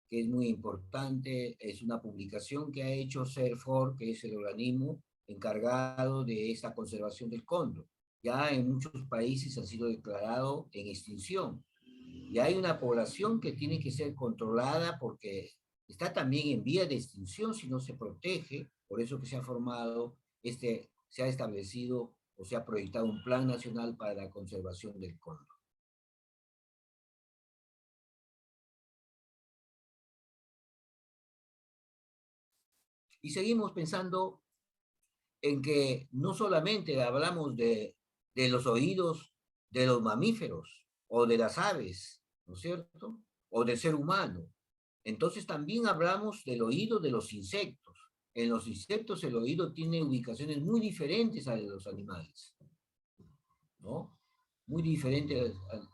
Que es muy importante, es una publicación que ha hecho CERFOR, que es el organismo encargado de esta conservación del cóndor. Ya en muchos países ha sido declarado en extinción. Y hay una población que tiene que ser controlada porque está también en vía de extinción si no se protege. Por eso que se ha formado, se ha establecido o se ha proyectado un plan nacional para la conservación del cóndor. Y seguimos pensando en que no solamente hablamos de los oídos de los mamíferos o de las aves, ¿no es cierto? O del ser humano. Entonces también hablamos del oído de los insectos. En los insectos el oído tiene ubicaciones muy diferentes a de los animales, ¿no? Muy diferentes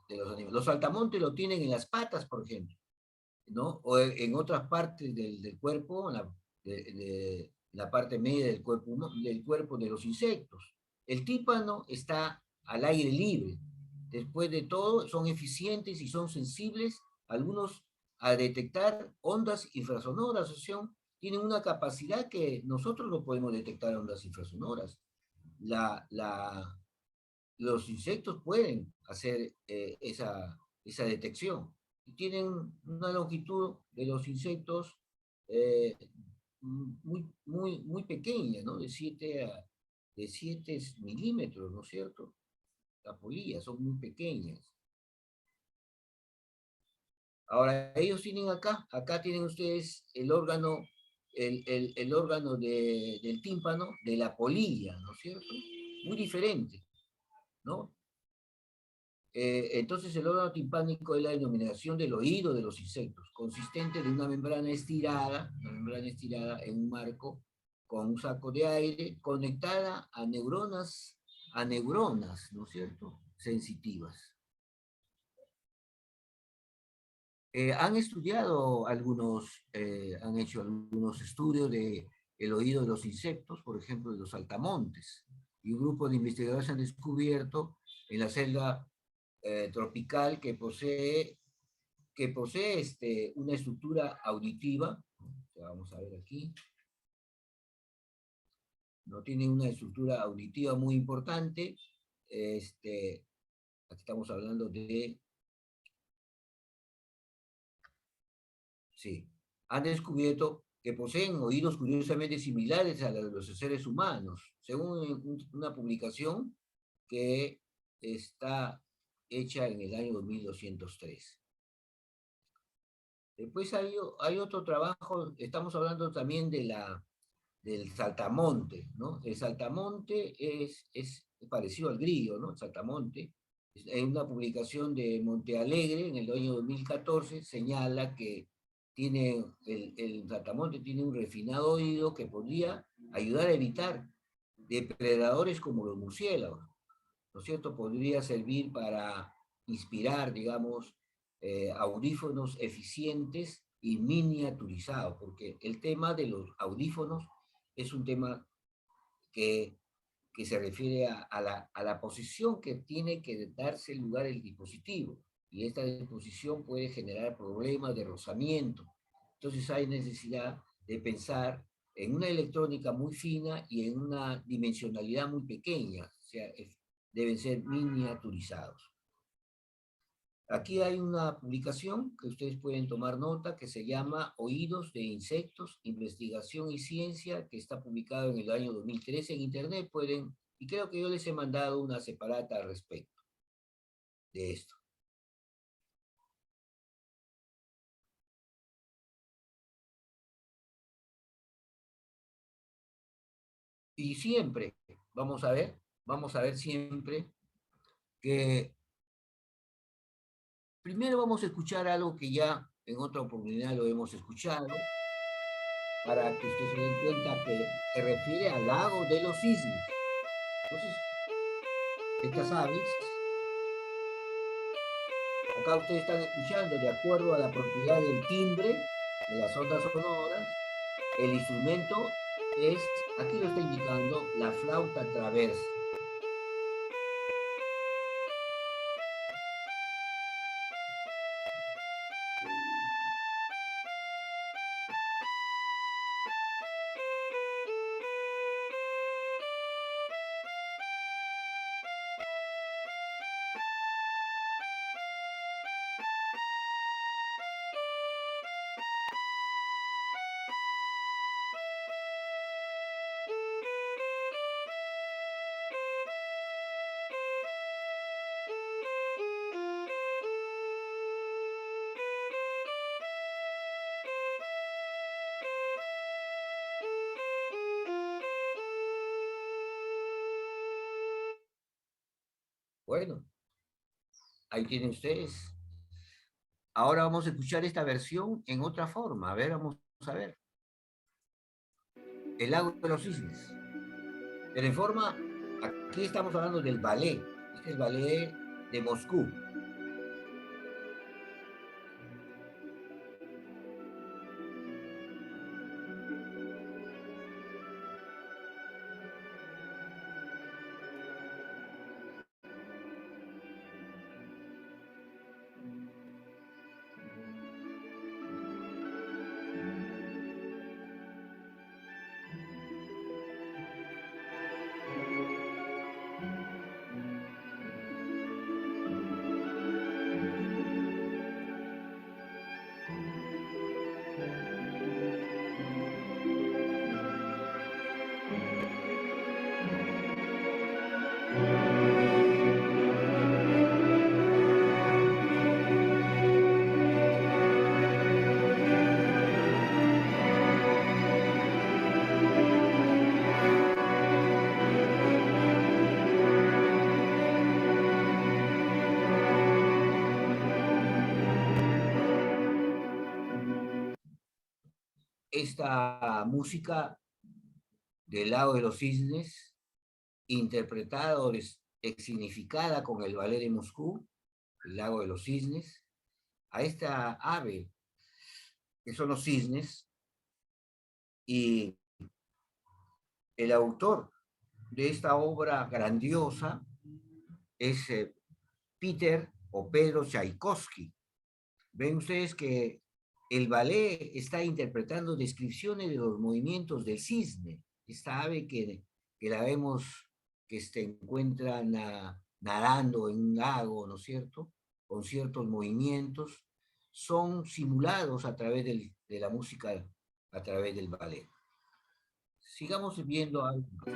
de los animales. Los saltamontes lo tienen en las patas, por ejemplo, ¿no? O en otras partes del cuerpo, de la parte media del cuerpo de los insectos. El tímpano está al aire libre. Después de todo, son eficientes y son sensibles, algunos a detectar ondas infrasonoras, o sea, tienen una capacidad que nosotros no podemos detectar ondas infrasonoras. Los insectos pueden hacer esa detección. Tienen una longitud de los insectos eh, muy pequeña, ¿no? De 7 milímetros, ¿no es cierto? Las polillas son muy pequeñas. Ahora, ellos tienen acá tienen ustedes el órgano, el órgano del tímpano de la polilla, ¿no es cierto? Muy diferente, ¿no? Entonces el órgano timpánico es la denominación del oído de los insectos, consistente de una membrana estirada en un marco con un saco de aire conectada a neuronas, ¿no es cierto? Sensitivas. Han estudiado han hecho algunos estudios de el oído de los insectos, por ejemplo, de los saltamontes, y un grupo de investigadores han descubierto en la selva tropical que posee una estructura auditiva. Vamos a ver aquí. No tiene una estructura auditiva muy importante. Aquí estamos hablando de... Sí. Han descubierto que poseen oídos curiosamente similares a los de los seres humanos, según una publicación que está hecha en el año 2203. Después hay otro trabajo, estamos hablando también del saltamonte, ¿no? El saltamonte es parecido al grillo, ¿no? El saltamonte. En una publicación de Montealegre en el año 2014 señala que el saltamonte tiene un refinado oído que podría ayudar a evitar depredadores como los murciélagos, ¿no es cierto? Podría servir para inspirar, digamos, audífonos eficientes y miniaturizados, porque el tema de los audífonos es un tema que, que se refiere a la posición que tiene que darse lugar el dispositivo, y esta disposición puede generar problemas de rozamiento. Entonces hay necesidad de pensar en una electrónica muy fina y en una dimensionalidad muy pequeña, o sea, deben ser miniaturizados. Aquí hay una publicación que ustedes pueden tomar nota que se llama Oídos de Insectos, Investigación y Ciencia, que está publicado en el año 2013 en Internet. Pueden, y creo que yo les he mandado una separata al respecto de esto. Y siempre, vamos a ver siempre que primero vamos a escuchar algo que ya en otra oportunidad lo hemos escuchado, para que ustedes se den cuenta que se refiere al lago de los cisnes. Entonces, estas aves, acá ustedes están escuchando de acuerdo a la propiedad del timbre de las ondas sonoras, el instrumento es, aquí lo está indicando, la flauta traversa. Bueno, ahí tienen ustedes. Ahora vamos a escuchar esta versión en otra forma. A ver, vamos a ver. El lago de los cisnes. Pero en forma, aquí estamos hablando del ballet. Este es el ballet de Moscú. Esta música del lago de los cisnes, interpretada o significada con el ballet de Moscú, el lago de los cisnes, a esta ave, que son los cisnes, y el autor de esta obra grandiosa es Peter o Pedro Tchaikovsky. Ven ustedes que el ballet está interpretando descripciones de los movimientos del cisne, esta ave que la vemos que se encuentra nadando en un lago, ¿no es cierto?, con ciertos movimientos, son simulados a través de la música, a través del ballet. Sigamos viendo algo más.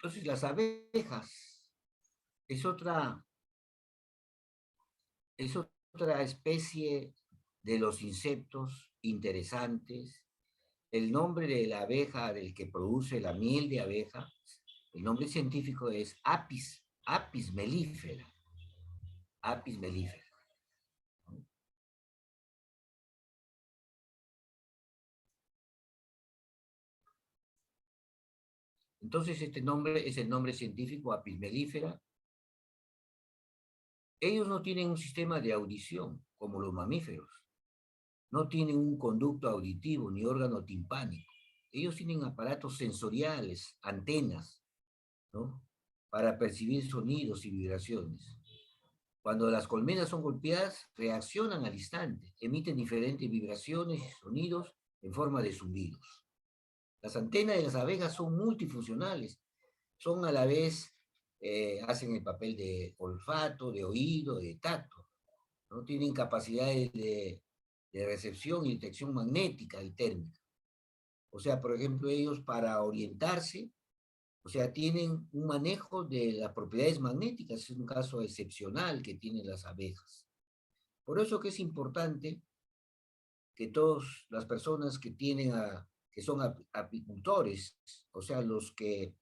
Entonces las abejas es otra especie de los insectos interesantes. El nombre de la abeja, del que produce la miel de abeja, el nombre científico es Apis mellifera. Apis mellifera. Entonces este nombre es el nombre científico Apis mellifera. Ellos no tienen un sistema de audición como los mamíferos. No tienen un conducto auditivo ni órgano timpánico. Ellos tienen aparatos sensoriales, antenas, ¿no? Para percibir sonidos y vibraciones. Cuando las colmenas son golpeadas, reaccionan al instante, emiten diferentes vibraciones y sonidos en forma de zumbidos. Las antenas de las abejas son multifuncionales, son a la vez, hacen el papel de olfato, de oído, de tacto, ¿no? Tienen capacidades de recepción y detección magnética y térmica. O sea, por ejemplo, ellos para orientarse, o sea, tienen un manejo de las propiedades magnéticas, es un caso excepcional que tienen las abejas. Por eso que es importante que todas las personas que que son apicultores, o sea, los que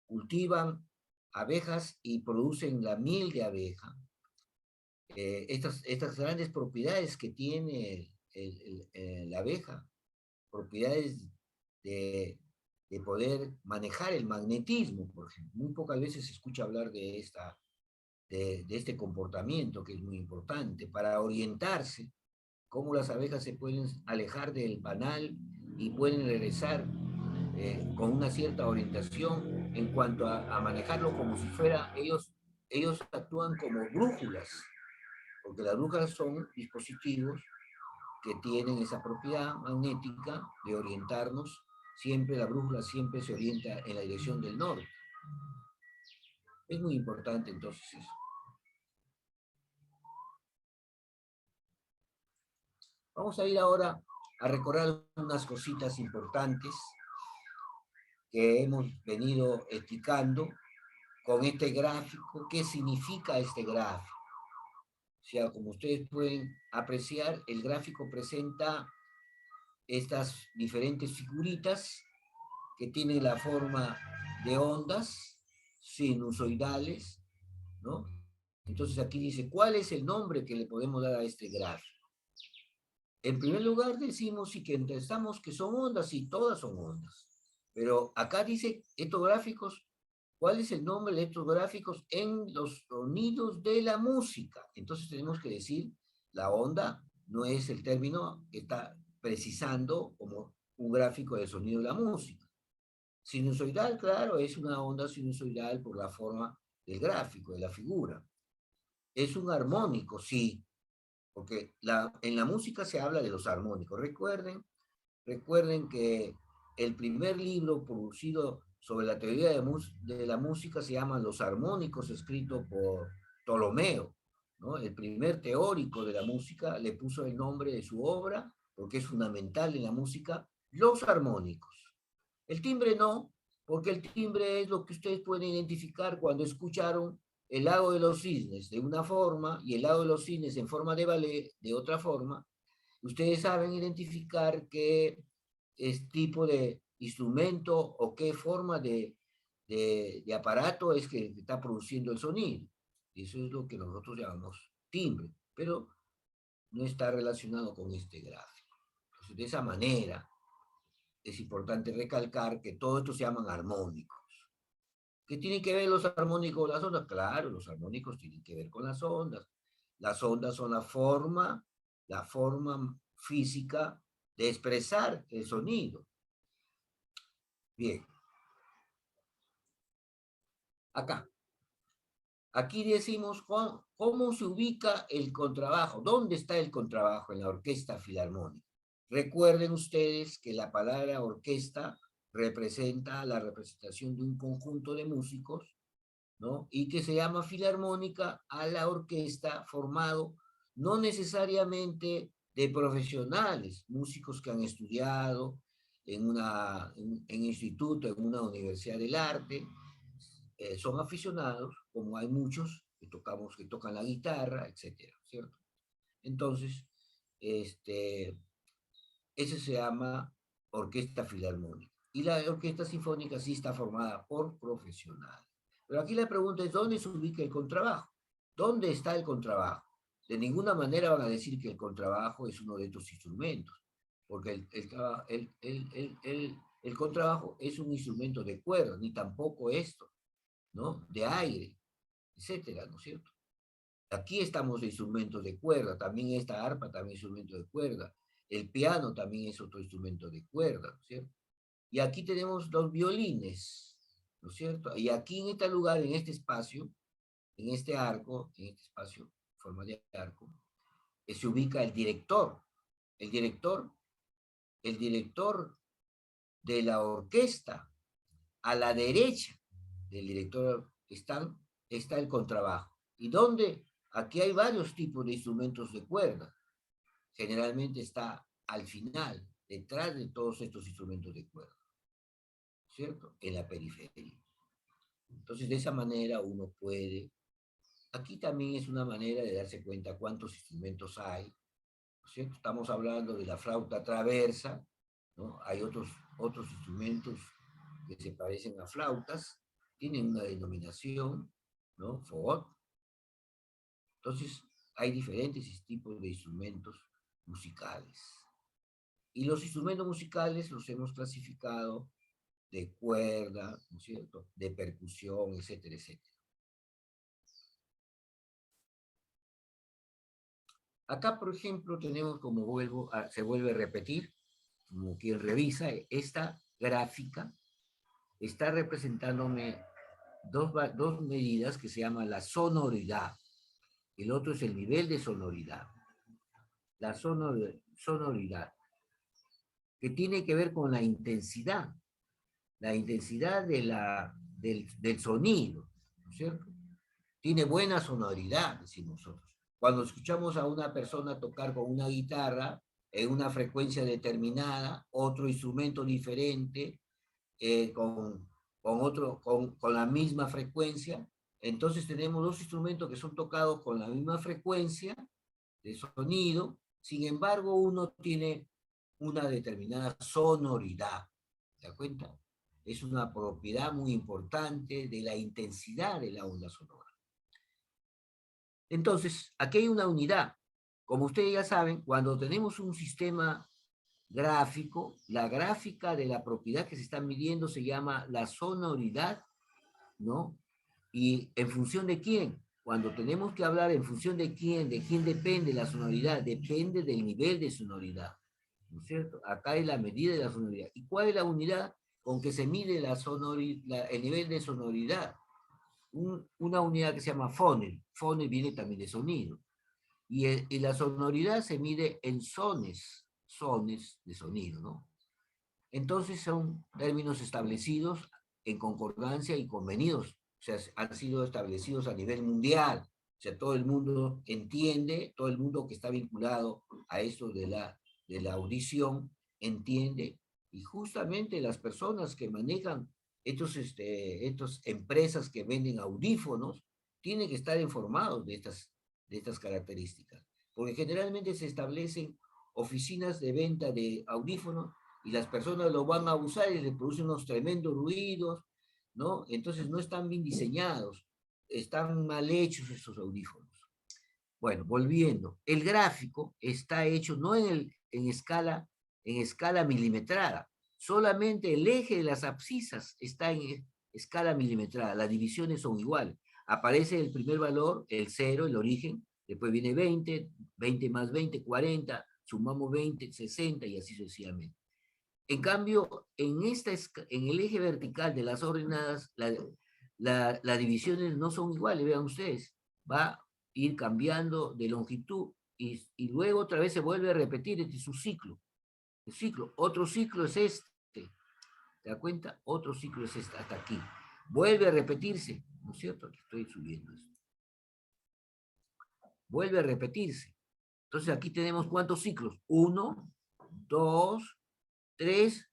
cultivan abejas y producen la miel de abeja, estas grandes propiedades que tiene la abeja, propiedades de, de poder manejar el magnetismo, por ejemplo. Muy pocas veces se escucha hablar de este comportamiento que es muy importante para orientarse, cómo las abejas se pueden alejar del panal y pueden regresar con una cierta orientación en cuanto a manejarlo como si fuera, ellos actúan como brújulas, porque las brújulas son dispositivos que tienen esa propiedad magnética de orientarnos. Siempre la brújula siempre se orienta en la dirección del norte. Es muy importante entonces eso. Vamos a ir ahora a recordar unas cositas importantes que hemos venido explicando con este gráfico. ¿Qué significa este gráfico? O sea, como ustedes pueden apreciar, el gráfico presenta estas diferentes figuritas que tienen la forma de ondas sinusoidales, ¿no? Entonces aquí dice, ¿cuál es el nombre que le podemos dar a este gráfico? En primer lugar decimos y que pensamos que son ondas, y todas son ondas. Pero acá dice estos gráficos, ¿cuál es el nombre de estos gráficos en los sonidos de la música? Entonces tenemos que decir, la onda no es el término que está precisando como un gráfico de sonido de la música. Sinusoidal, claro, es una onda sinusoidal por la forma del gráfico, de la figura. Es un armónico, sí, porque en la música se habla de los armónicos. Recuerden que el primer libro producido sobre la teoría de la música se llama Los Armónicos, escrito por Ptolomeo, ¿no? El primer teórico de la música le puso el nombre de su obra, porque es fundamental en la música, Los Armónicos. El timbre no, porque el timbre es lo que ustedes pueden identificar cuando escucharon el Lago de los Cisnes de una forma y el Lago de los Cisnes en forma de ballet de otra forma. Ustedes saben identificar qué tipo de instrumento o qué forma de aparato es que está produciendo el sonido. Eso es lo que nosotros llamamos timbre, pero no está relacionado con este gráfico. Entonces, de esa manera, es importante recalcar que todo esto se llaman armónicos. ¿Qué tienen que ver los armónicos con las ondas? Claro, los armónicos tienen que ver con las ondas. Las ondas son la forma física de expresar el sonido. Bien. Acá. Aquí decimos cómo se ubica el contrabajo. ¿Dónde está el contrabajo en la orquesta filarmónica? Recuerden ustedes que la palabra orquesta representa la representación de un conjunto de músicos, ¿no? Y que se llama filarmónica a la orquesta formado no necesariamente de profesionales, músicos que han estudiado en instituto, en una universidad del arte, son aficionados, como hay muchos que tocan la guitarra, etcétera, ¿cierto? Entonces, ese se llama orquesta filarmónica. Y la orquesta sinfónica sí está formada por profesionales. Pero aquí la pregunta es, ¿dónde se ubica el contrabajo? ¿Dónde está el contrabajo? De ninguna manera van a decir que el contrabajo es uno de estos instrumentos, porque el contrabajo es un instrumento de cuerda, ni tampoco esto, ¿no? De aire, etcétera, ¿no es cierto? Aquí estamos de instrumentos de cuerda, también esta arpa también es instrumento de cuerda, el piano también es otro instrumento de cuerda, ¿no es cierto? Y aquí tenemos los violines, ¿no es cierto? Y aquí en este lugar, en este espacio, en este arco, en este espacio, en forma de arco, se ubica el director. El director, el director de la orquesta, a la derecha del director está el contrabajo. ¿Y dónde? Aquí hay varios tipos de instrumentos de cuerda. Generalmente está al final, detrás de todos estos instrumentos de cuerda, ¿cierto? En la periferia. Entonces, de esa manera uno puede... Aquí también es una manera de darse cuenta cuántos instrumentos hay, ¿no es cierto? Estamos hablando de la flauta traversa, ¿no? Hay otros instrumentos que se parecen a flautas, tienen una denominación, ¿no? Fagot. Entonces, hay diferentes tipos de instrumentos musicales. Y los instrumentos musicales los hemos clasificado de cuerda, ¿no es cierto?, de percusión, etcétera, etcétera. Acá, por ejemplo, tenemos, se vuelve a repetir, como quien revisa, esta gráfica está representándome dos medidas que se llaman la sonoridad. El otro es el nivel de sonoridad. La sonoridad, que tiene que ver con la intensidad del sonido, ¿no es cierto? Tiene buena sonoridad, decimos nosotros. Cuando escuchamos a una persona tocar con una guitarra en una frecuencia determinada, otro instrumento diferente, con la misma frecuencia, entonces tenemos dos instrumentos que son tocados con la misma frecuencia de sonido, sin embargo uno tiene una determinada sonoridad, ¿te das cuenta? Es una propiedad muy importante de la intensidad de la onda sonora. Entonces, aquí hay una unidad. Como ustedes ya saben, cuando tenemos un sistema gráfico, la gráfica de la propiedad que se está midiendo se llama la sonoridad, ¿no? ¿Y en función de quién? Cuando tenemos que hablar en función de quién depende la sonoridad, depende del nivel de sonoridad, ¿no es cierto? Acá es la medida de la sonoridad. ¿Y cuál es la unidad con que se mide el nivel de sonoridad? Una unidad que se llama fonel. Fonel viene también de sonido. Y la sonoridad se mide en sones de sonido, ¿no? Entonces son términos establecidos en concordancia y convenidos, o sea, han sido establecidos a nivel mundial, o sea, todo el mundo entiende, todo el mundo que está vinculado a esto de la audición entiende, y justamente las personas que manejan estas empresas que venden audífonos tienen que estar informados de estas características, porque generalmente se establecen oficinas de venta de audífonos y las personas lo van a usar y les producen unos tremendos ruidos, ¿no? Entonces no están bien diseñados, están mal hechos estos audífonos. Bueno, volviendo, el gráfico está hecho no en escala milimetrada, solamente el eje de las abscisas está en escala milimetrada, las divisiones son iguales. Aparece el primer valor, el 0, el origen, después viene 20, 20 más 20, 40, sumamos 20, 60 y así sucesivamente. En cambio, en el eje vertical de las ordenadas, las divisiones no son iguales, vean ustedes, va a ir cambiando de longitud y luego otra vez se vuelve a repetir, este es su ciclo. El ciclo, otro ciclo es este, ¿te das cuenta? Otro ciclo es este, hasta aquí. Vuelve a repetirse, ¿no es cierto? Aquí estoy subiendo esto. Vuelve a repetirse. Entonces aquí tenemos ¿cuántos ciclos? 1, 2, 3,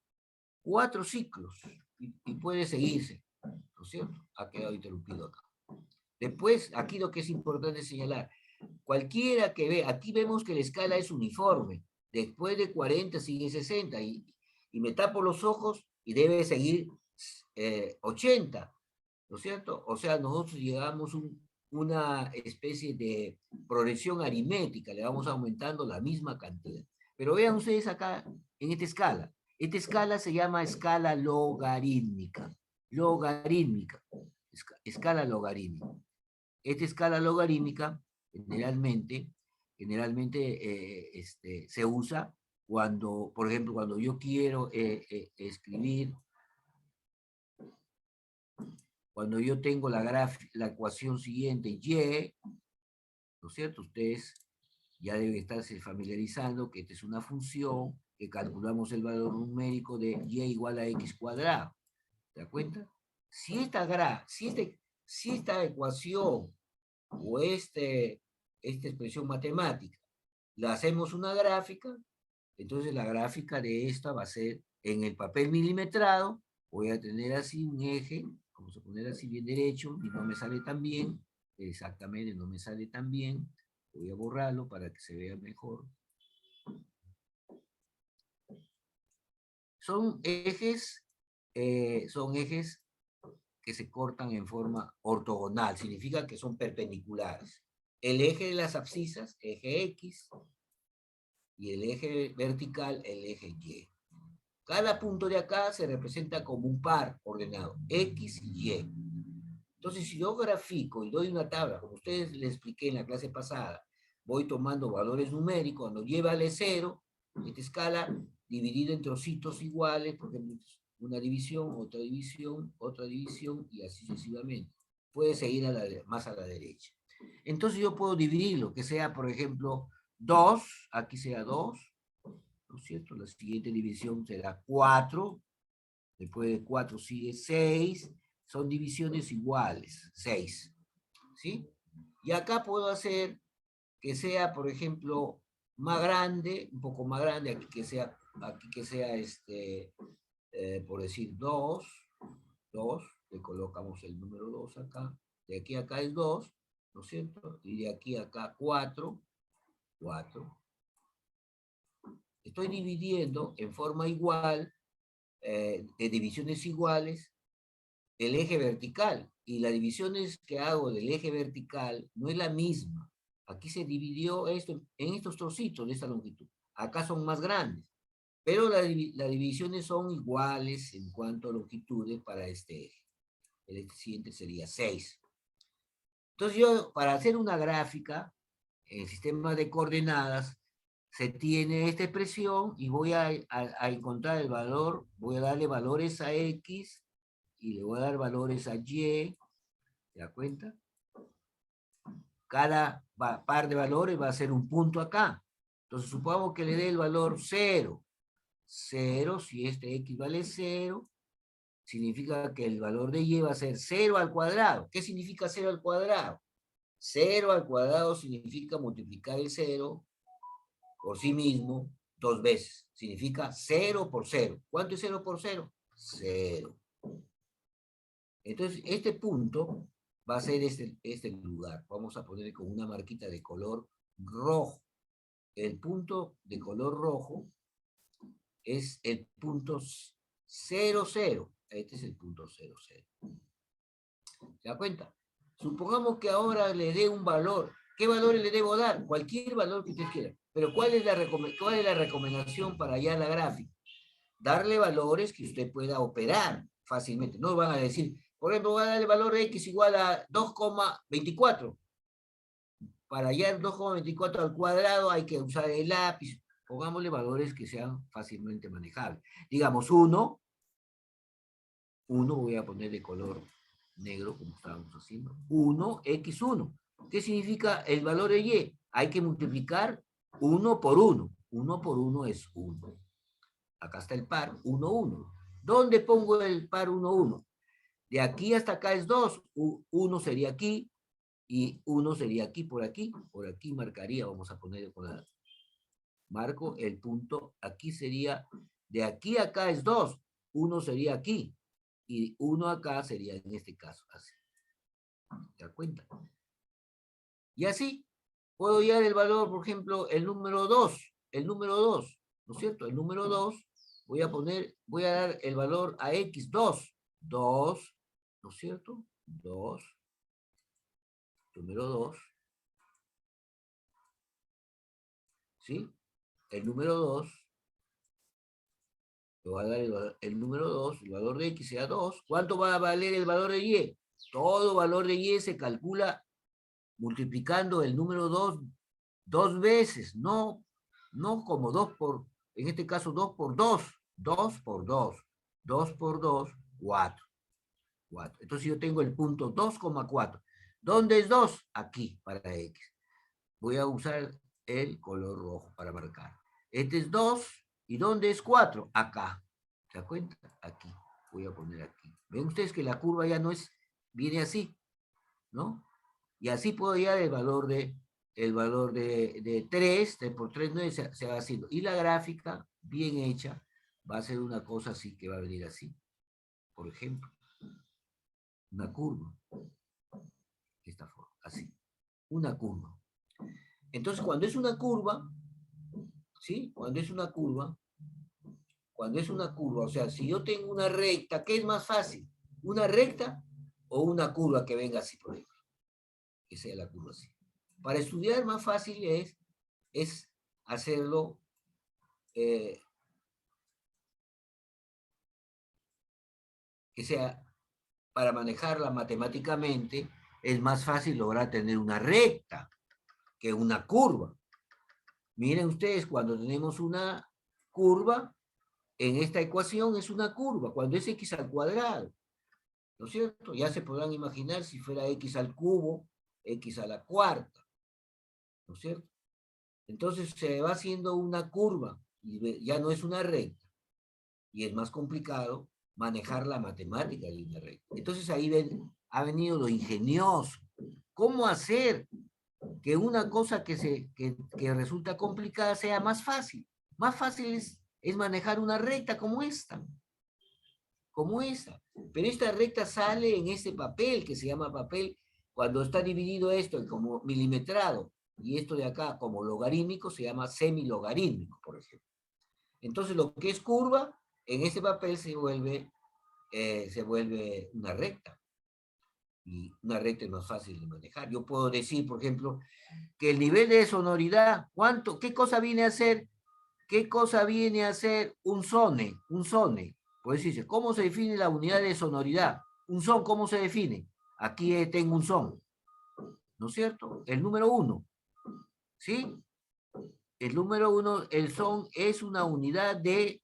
4 ciclos. Y puede seguirse, ¿no es cierto? Ha quedado interrumpido acá. Después, aquí lo que es importante señalar, cualquiera que ve, aquí vemos que la escala es uniforme, después de 40 sigue 60, y me tapo los ojos y debe seguir 80, ¿no es cierto? O sea, nosotros llegamos a una especie de progresión aritmética, le vamos aumentando la misma cantidad. Pero vean ustedes acá, en esta escala se llama escala logarítmica, escala logarítmica. Esta escala logarítmica generalmente se usa cuando, por ejemplo, cuando yo quiero escribir, cuando yo tengo la ecuación siguiente, y, ¿no es cierto? Ustedes ya deben estarse familiarizando que esta es una función que calculamos el valor numérico de y igual a x cuadrado. ¿Te das cuenta? Si esta ecuación o esta expresión matemática la hacemos una gráfica, entonces la gráfica de esta va a ser en el papel milimetrado, voy a tener así un eje, vamos a poner así bien derecho, y no me sale tan bien, exactamente no me sale tan bien, voy a borrarlo para que se vea mejor. Son ejes que se cortan en forma ortogonal, significa que son perpendiculares. El eje de las abscisas, eje X, y el eje vertical, el eje Y. Cada punto de acá se representa como un par ordenado, X y Y. Entonces, si yo grafico y doy una tabla, como ustedes les expliqué en la clase pasada, voy tomando valores numéricos, cuando Y vale 0, esta escala dividida en trocitos iguales, por ejemplo, una división, otra división, y así sucesivamente. Puede seguir más a la derecha. Entonces yo puedo dividirlo, que sea, por ejemplo, 2, aquí sea 2, ¿no es cierto? La siguiente división será 4, después de 4 sigue 6, son divisiones iguales, 6, ¿sí? Y acá puedo hacer que sea, por ejemplo, más grande, un poco más grande, aquí que sea por decir 2, le colocamos el número 2 acá, de aquí a acá es 2, ¿no es cierto? Y de aquí a acá 4. Estoy dividiendo en forma igual, de divisiones iguales, el eje vertical. Y las divisiones que hago del eje vertical no es la misma. Aquí se dividió esto en estos trocitos de esta longitud. Acá son más grandes. Pero las divisiones son iguales en cuanto a longitudes para este eje. El siguiente sería 6. Entonces yo, para hacer una gráfica, en el sistema de coordenadas, se tiene esta expresión y voy a encontrar el valor, voy a darle valores a X y le voy a dar valores a Y, ¿te das cuenta? Cada par de valores va a ser un punto acá. Entonces supongamos que le dé el valor 0. 0, si este X vale 0, significa que el valor de Y va a ser 0 al cuadrado. ¿Qué significa 0 al cuadrado? 0 al cuadrado significa multiplicar el 0 por sí mismo 2 veces. Significa 0 por 0. ¿Cuánto es 0 por 0? 0. Entonces, este punto va a ser este lugar. Vamos a poner con una marquita de color rojo. El punto de color rojo es el punto 0, 0. Este es el punto 0, 0. ¿Se da cuenta? Supongamos que ahora le dé un valor. ¿Qué valores le debo dar? Cualquier valor que usted quiera. Pero ¿cuál es la recomendación para hallar la gráfica? Darle valores que usted pueda operar fácilmente. No van a decir, por ejemplo, voy a darle valor X igual a 2,24. Para hallar 2,24 al cuadrado hay que usar el lápiz. Pongámosle valores que sean fácilmente manejables. Digamos 1 voy a poner de color negro, como estábamos haciendo. 1, X1. ¿Qué significa el valor de Y? Hay que multiplicar 1 por 1. 1 por 1 es 1. Acá está el par, 1, 1. ¿Dónde pongo el par 1, 1? De aquí hasta acá es 2. 1 sería aquí, y 1 sería aquí. Por aquí marcaría, vamos a poner con la... Marco el punto, aquí sería, de aquí a acá es 2. 1 sería aquí. y 1 acá sería en este caso así. ¿Te das cuenta? Y así puedo hallar el valor, por ejemplo, el número 2, ¿no es cierto? El número 2, voy a dar el valor a x, 2, ¿no es cierto? 2, número 2, ¿sí? El número 2, le voy a dar el número 2, el valor de x sea 2. ¿Cuánto va a valer el valor de y? Todo valor de y se calcula multiplicando el número 2 veces, no como 2 por, en este caso 2 por 2, 2 por 2, 2 por 2, 4. Entonces yo tengo el punto 2,4. ¿Dónde es 2? Aquí, para x. Voy a usar el color rojo para marcar. Este es 2, ¿y dónde es 4? Acá. ¿Se da cuenta? Aquí. Voy a poner aquí. ¿Ven ustedes que la curva ya no es, viene así, ¿no? Y así puedo hallar el valor de 3, 3 por 3, 9, se va haciendo. Y la gráfica, bien hecha, va a ser una cosa así, que va a venir así. Por ejemplo, una curva. De esta forma, así. Una curva. Entonces, cuando es una curva, ¿sí? Cuando es una curva, o sea, si yo tengo una recta, ¿qué es más fácil? ¿Una recta o una curva que venga así, por ejemplo? Que sea la curva así. Para estudiar más fácil es hacerlo que sea, para manejarla matemáticamente, es más fácil lograr tener una recta que una curva. Miren ustedes, cuando tenemos una curva, en esta ecuación es una curva, cuando es x al cuadrado, ¿no es cierto? Ya se podrán imaginar si fuera x al cubo, x a la cuarta, ¿no es cierto? Entonces se va haciendo una curva, y ya no es una recta, y es más complicado manejar la matemática de una recta. Entonces ahí ha venido lo ingenioso. ¿Cómo hacer que una cosa que resulta complicada sea más fácil? Más fácil es manejar una recta como esta. Como esa. Pero esta recta sale en ese papel que se llama papel, cuando está dividido esto como milimetrado y esto de acá como logarítmico se llama semilogarítmico, por ejemplo. Entonces lo que es curva en ese papel se vuelve una recta. Y una recta es más fácil de manejar. Yo puedo decir, por ejemplo, que el nivel de sonoridad, ¿qué cosa viene a ser? ¿Qué cosa viene a ser un sone? Un sone. Pues dice, ¿cómo se define la unidad de sonoridad? Un son, ¿cómo se define? Aquí tengo un son, ¿no es cierto? El número 1, ¿sí? El número 1, el son es una unidad de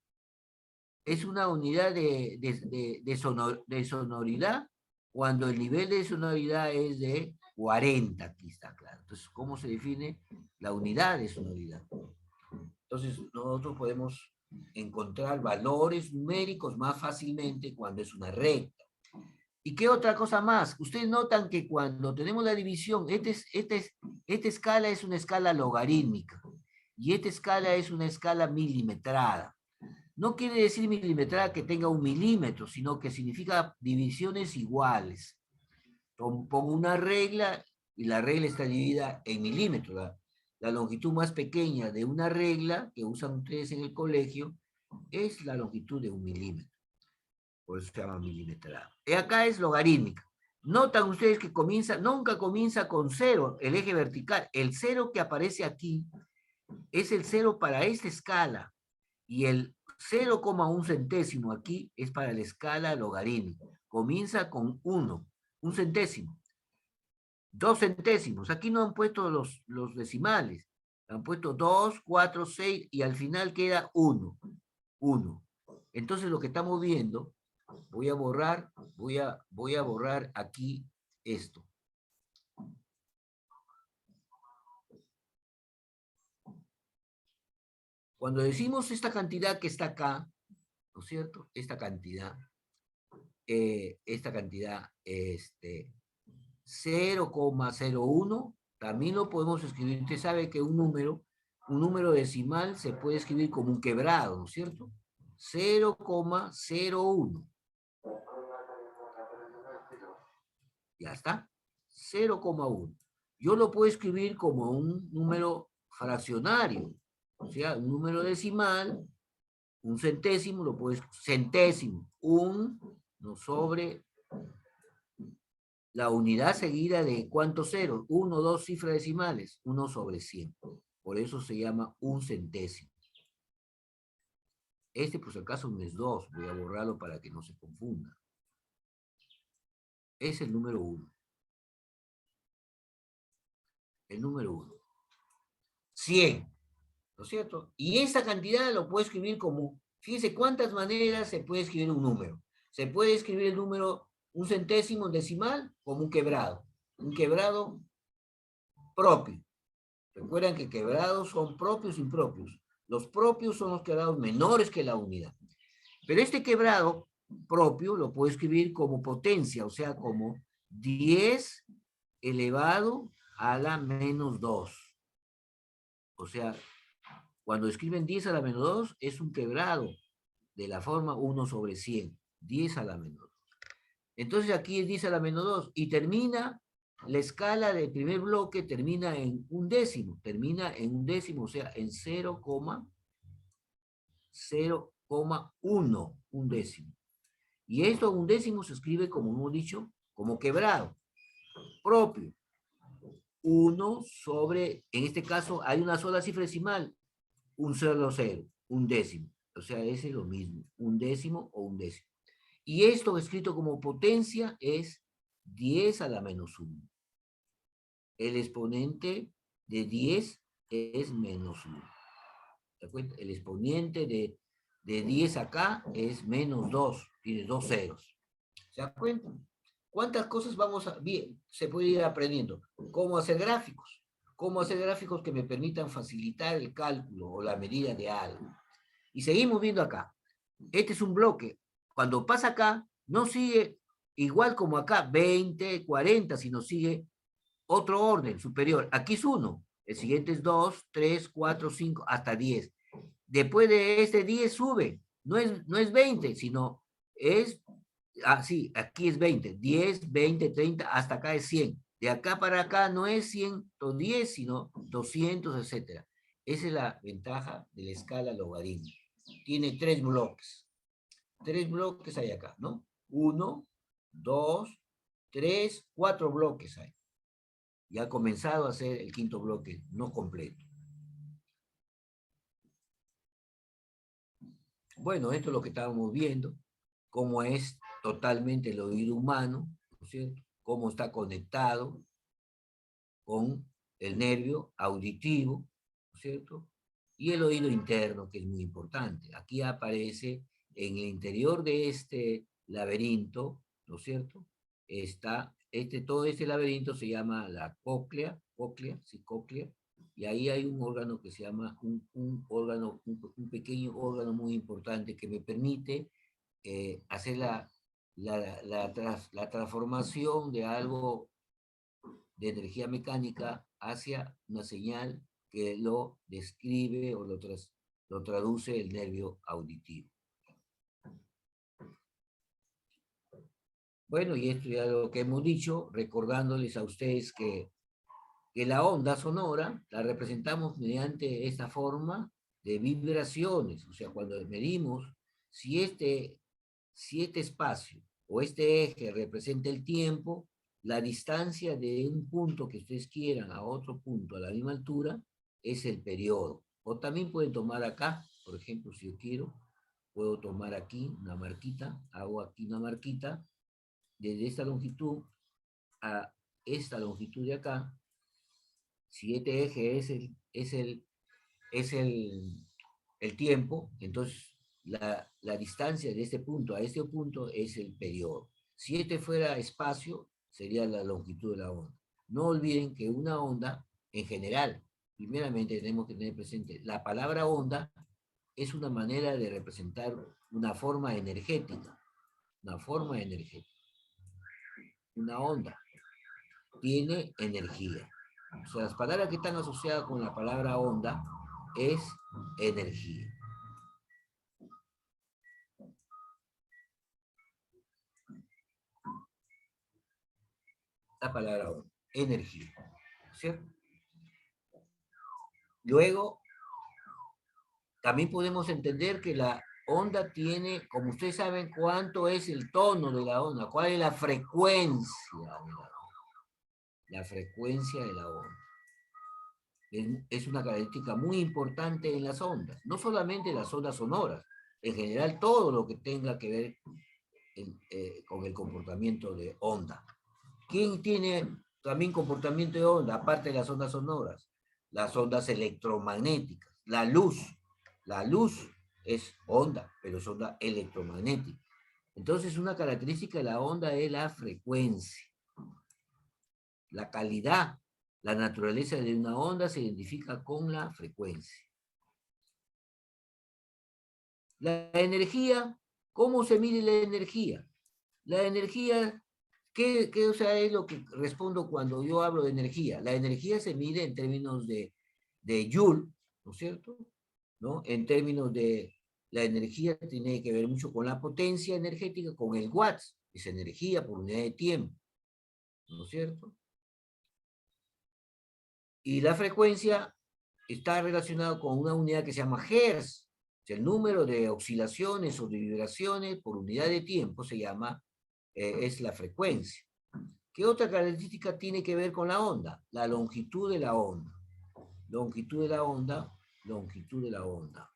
sonoridad cuando el nivel de sonoridad es de 40, aquí está claro. Entonces, ¿cómo se define la unidad de sonoridad? Entonces, nosotros podemos encontrar valores numéricos más fácilmente cuando es una recta. ¿Y qué otra cosa más? Ustedes notan que cuando tenemos la división, esta escala es una escala logarítmica y esta escala es una escala milimetrada. No quiere decir milimetrada que tenga 1 milímetro, sino que significa divisiones iguales. Pongo una regla y la regla está dividida en milímetros. La longitud más pequeña de una regla que usan ustedes en el colegio es la longitud de 1 milímetro. Por eso se llama milimetrada. Y acá es logarítmica. Notan ustedes que nunca comienza con 0, el eje vertical. El 0 que aparece aquí es el 0 para esta escala. Y el 0,1 centésimo aquí es para la escala logarítmica. Comienza con 1, 1 centésimo. 2 centésimos. Aquí no han puesto los decimales. Han puesto 2, 4, 6 y al final queda 1. 1. Entonces lo que estamos viendo, voy a borrar aquí esto. Cuando decimos esta cantidad que está acá, ¿no es cierto? Esta cantidad, 0,01, también lo podemos escribir. Usted sabe que un número decimal se puede escribir como un quebrado, ¿no es cierto? 0,01. Ya está. 0,1. Yo lo puedo escribir como un número fraccionario, o sea, un número decimal, un centésimo, lo puedes, centésimo, 1 sobre la unidad seguida de ¿cuántos ceros? 1, 2 cifras decimales, 1 sobre 100. Por eso se llama un centésimo. Este, por si acaso, no es 2. Voy a borrarlo para que no se confunda. Es el número 1. El número 1. 100. ¿No es cierto? Y esta cantidad lo puedo escribir como, fíjense cuántas maneras se puede escribir un número. Se puede escribir el número, un centésimo decimal, como un quebrado. Un quebrado propio. Recuerden que quebrados son propios y impropios. Los propios son los quebrados menores que la unidad. Pero este quebrado propio lo puedo escribir como potencia, o sea, como 10 elevado a la menos 2. O sea, cuando escriben 10 a la menos 2, es un quebrado de la forma 1 sobre 100. 10 a la menos 2. Entonces aquí es 10 a la menos 2 y termina, la escala del primer bloque termina en un décimo. Termina en un décimo, o sea, en 0,1, un décimo. Y esto, un décimo, se escribe, como hemos dicho, como quebrado propio. 1 sobre, en este caso, hay una sola cifra decimal, un 0, 0, un décimo. O sea, ese es lo mismo, un décimo o un décimo. Y esto escrito como potencia es 10 a la menos 1. El exponente de 10 es menos 1. ¿De acuerdo? El exponente de 10 acá es menos 2. Tiene 2 ceros. ¿Se dan cuenta? ¿Cuántas cosas se puede ir aprendiendo? ¿Cómo hacer gráficos? ¿Cómo hacer gráficos que me permitan facilitar el cálculo o la medida de algo? Y seguimos viendo acá. Este es un bloque. Cuando pasa acá, no sigue igual como acá, 20, 40, sino sigue otro orden superior. Aquí es 1. El siguiente es 2, 3, 4, 5, hasta 10. Después de este 10 sube. No es 20, sino es... sí, aquí es 20. 10, 20, 30, hasta acá es 100. De acá para acá no es 110, sino 200, etc. Esa es la ventaja de la escala logarítmica. Tiene 3 bloques. 3 bloques hay acá, ¿no? 1, 2, 3, 4 bloques hay. Ya ha comenzado a ser el quinto bloque, no completo. Bueno, esto es lo que estábamos viendo, cómo es totalmente el oído humano, ¿no es cierto? Cómo está conectado con el nervio auditivo, ¿no es cierto? Y el oído interno, que es muy importante. Aquí aparece en el interior de este laberinto, ¿no es cierto? Está, todo este laberinto se llama la cóclea, sí, cóclea, y ahí hay un órgano que se llama, un pequeño órgano muy importante que me permite hacer la transformación de algo de energía mecánica hacia una señal que lo describe o lo traduce el nervio auditivo. Bueno, y esto ya lo que hemos dicho, recordándoles a ustedes que la onda sonora la representamos mediante esta forma de vibraciones. O sea, cuando medimos si este espacio o este eje representa el tiempo, la distancia de un punto que ustedes quieran a otro punto a la misma altura es el periodo. O también pueden tomar acá, por ejemplo, si yo quiero, puedo tomar aquí una marquita, hago aquí una marquita, desde esta longitud a esta longitud de acá. Si este eje es el tiempo, entonces la distancia de este punto a este punto es el periodo. Si este fuera espacio, sería la longitud de la onda. No olviden que una onda, en general, primeramente tenemos que tener presente, la palabra onda es una manera de representar una forma energética. Una forma energética. Una onda tiene energía. O sea, las palabras que están asociadas con la palabra onda es energía. la palabra onda, energía, ¿cierto? Luego, también podemos entender que la onda tiene, como ustedes saben, cuánto es el tono de la onda, cuál es la frecuencia de la onda. La frecuencia de la onda. Es una característica muy importante en las ondas, no solamente las ondas sonoras, en general todo lo que tenga que ver con el comportamiento de onda. ¿Quién tiene también comportamiento de onda, aparte de las ondas sonoras? Las ondas electromagnéticas, la luz. La luz es onda, pero es onda electromagnética. Entonces, una característica de la onda es la frecuencia. La calidad, la naturaleza de una onda se identifica con la frecuencia. La energía, ¿cómo se mide la energía? La energía, ¿qué o sea, es lo que respondo cuando yo hablo de energía? La energía se mide en términos de Joule, ¿no es cierto? ¿No? En términos de la energía tiene que ver mucho con la potencia energética, con el watts, es energía por unidad de tiempo, ¿no es cierto? Y la frecuencia está relacionada con una unidad que se llama Hertz. El número de oscilaciones o de vibraciones por unidad de tiempo se llama, es la frecuencia. ¿Qué otra característica tiene que ver con la onda? La longitud de la onda. Longitud de la onda, longitud de la onda.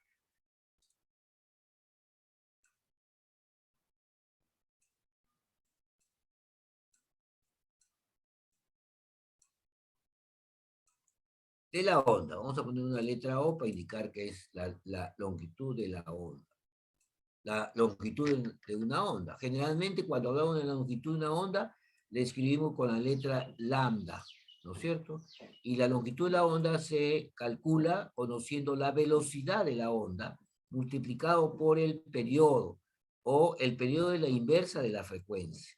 De la onda. Vamos a poner una letra O para indicar que es la longitud de la onda. La longitud de una onda. Generalmente cuando hablamos de la longitud de una onda, le escribimos con la letra lambda, ¿no es cierto? Y la longitud de la onda se calcula conociendo la velocidad de la onda multiplicado por el periodo, o el periodo de la inversa de la frecuencia.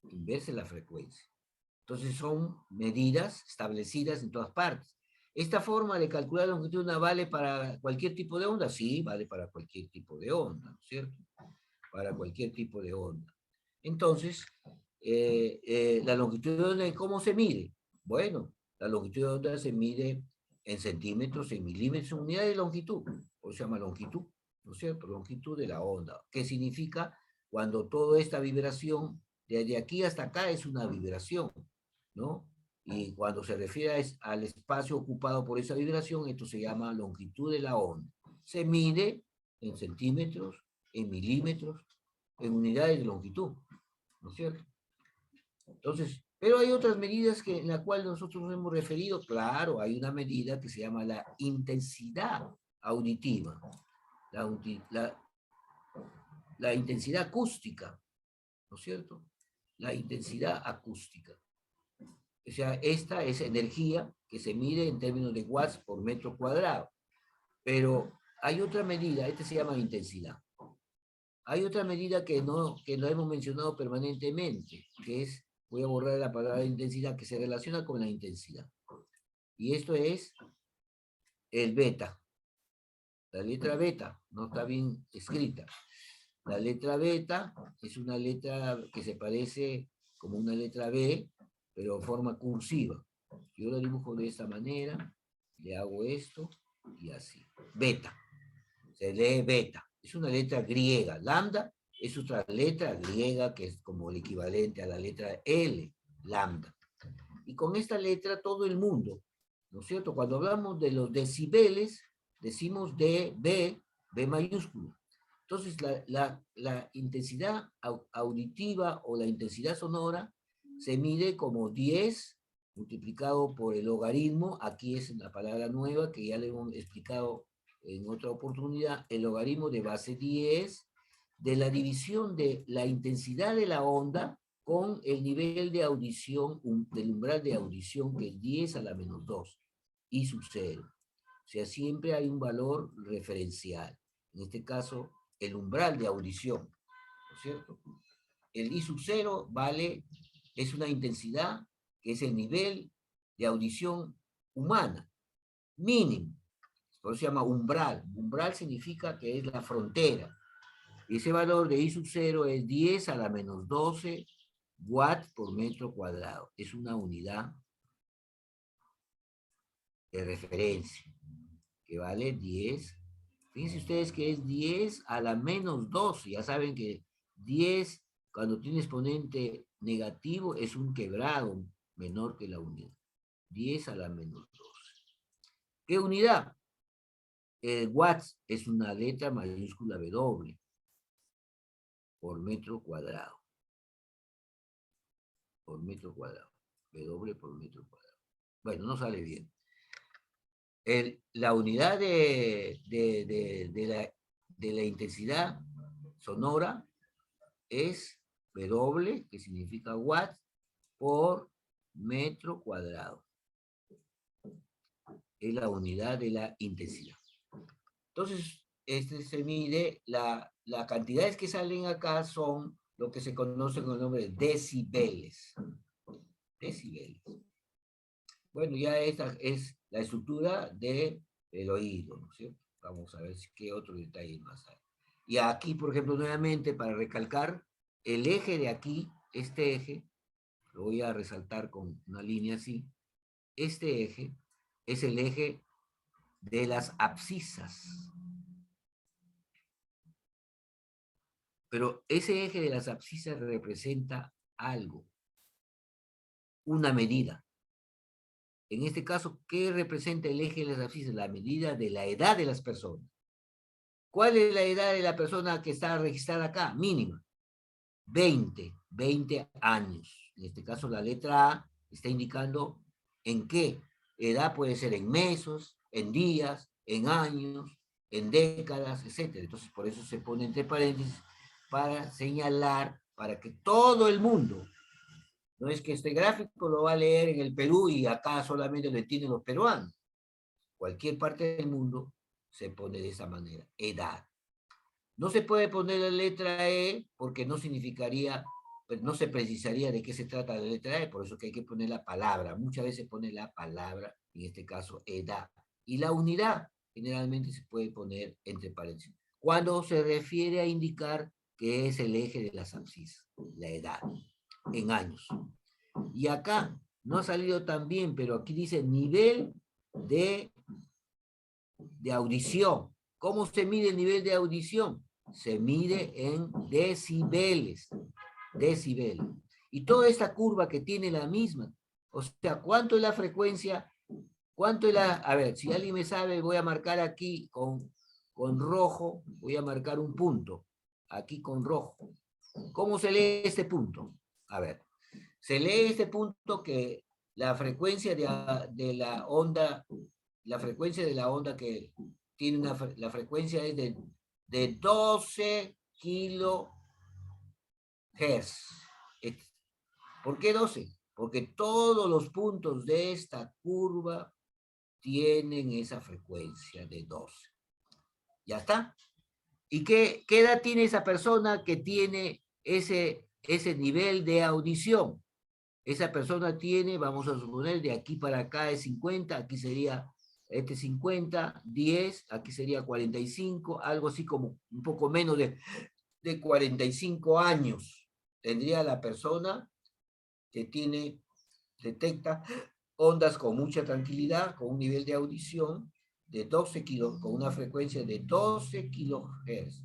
Inversa de la frecuencia. Entonces son medidas establecidas en todas partes. ¿Esta forma de calcular la longitud de una vale para cualquier tipo de onda? Sí, vale para cualquier tipo de onda, ¿no es cierto? Para cualquier tipo de onda. Entonces, la longitud de onda, ¿cómo se mide? Bueno, la longitud de onda se mide en centímetros, en milímetros, en unidades de longitud. O se llama longitud, ¿no es cierto? Longitud de la onda. ¿Qué significa? Cuando toda esta vibración, desde aquí hasta acá, es una vibración, ¿no? Y cuando se refiere al espacio ocupado por esa vibración, esto se llama longitud de la onda. Se mide en centímetros, en milímetros, en unidades de longitud, ¿no es cierto? Entonces, pero hay otras medidas en las cuales nosotros nos hemos referido. Claro, hay una medida que se llama la intensidad auditiva, la intensidad acústica, ¿no es cierto? La intensidad acústica. O sea, esta es energía que se mide en términos de watts por metro cuadrado. Pero hay otra medida, esta se llama intensidad. Hay otra medida que no hemos mencionado permanentemente, que es, voy a borrar la palabra intensidad, que se relaciona con la intensidad. Y esto es el beta. La letra beta no está bien escrita. La letra beta es una letra que se parece como una letra B, pero forma cursiva. Yo lo dibujo de esta manera, le hago esto y así. Beta. Se lee beta. Es una letra griega. Lambda es otra letra griega que es como el equivalente a la letra L, lambda. Y con esta letra todo el mundo, ¿no es cierto? Cuando hablamos de los decibeles, decimos dB, B mayúscula. Entonces, la intensidad auditiva o la intensidad sonora se mide como 10 multiplicado por el logaritmo. Aquí es la palabra nueva que ya le hemos explicado en otra oportunidad, el logaritmo de base 10 de la división de la intensidad de la onda con el nivel de audición, del umbral de audición, que es 10 a la menos 2, I sub 0. O sea, siempre hay un valor referencial. En este caso, el umbral de audición, ¿no es cierto? El I sub 0 es una intensidad que es el nivel de audición humana, mínimo. Por eso se llama umbral. Umbral significa que es la frontera. Ese valor de I sub 0 es 10 a la menos 12 Watt por metro cuadrado. Es una unidad de referencia que vale 10. Fíjense ustedes que es 10 a la menos 12. Ya saben que 10, cuando tiene exponente negativo, es un quebrado menor que la unidad. 10 a la menos 12. ¿Qué unidad? Watts es una letra mayúscula W por metro cuadrado. Por metro cuadrado. W por metro cuadrado. Bueno, no sale bien. La unidad de la intensidad sonora es W, que significa watt, por metro cuadrado. Es la unidad de la intensidad. Entonces, se mide, las cantidades que salen acá son lo que se conoce con el nombre de decibeles. Decibeles. Bueno, ya esta es la estructura del oído, ¿no es cierto? Vamos a ver qué otro detalle más hay. Y aquí, por ejemplo, nuevamente, para recalcar, el eje de aquí, este eje, lo voy a resaltar con una línea así, este eje es el eje de las abscisas. Pero ese eje de las abscisas representa algo, una medida. En este caso, ¿qué representa el eje de las abscisas? La medida de la edad de las personas. ¿Cuál es la edad de la persona que está registrada acá? Mínima. 20 años. En este caso, la letra A está indicando en qué edad puede ser en meses, en días, en años, en décadas, etc. Entonces, por eso se pone entre paréntesis para señalar, para que todo el mundo, no es que este gráfico lo va a leer en el Perú y acá solamente lo entienden los peruanos. Cualquier parte del mundo se pone de esa manera, edad. No se puede poner la letra E porque no significaría, pues no se precisaría de qué se trata la letra E, por eso que hay que poner la palabra. Muchas veces pone la palabra, en este caso edad. Y la unidad generalmente se puede poner entre paréntesis. Cuando se refiere a indicar que es el eje de las abscisas, la edad, en años. Y acá no ha salido tan bien, pero aquí dice nivel de audición. ¿Cómo se mide el nivel de audición? Se mide en decibeles. Decibeles. Y toda esta curva que tiene la misma. O sea, ¿cuánto es la frecuencia? ¿Cuánto es la...? A ver, si alguien me sabe, voy a marcar aquí con rojo, voy a marcar un punto. Aquí con rojo. ¿Cómo se lee este punto? A ver, se lee este punto que la frecuencia de la onda, la frecuencia de la onda que tiene la frecuencia es de 12 kilohertz. ¿Por qué 12? Porque todos los puntos de esta curva tienen esa frecuencia de 12. ¿Ya está? ¿Y qué edad tiene esa persona que tiene ese nivel de audición? Esa persona tiene, vamos a suponer, de aquí para acá es 50, aquí sería 50, 10, aquí sería 45, algo así como un poco menos de 45 años. Tendría la persona que detecta ondas con mucha tranquilidad, con un nivel de audición de 12 kilos, con una frecuencia de 12 kilohertz.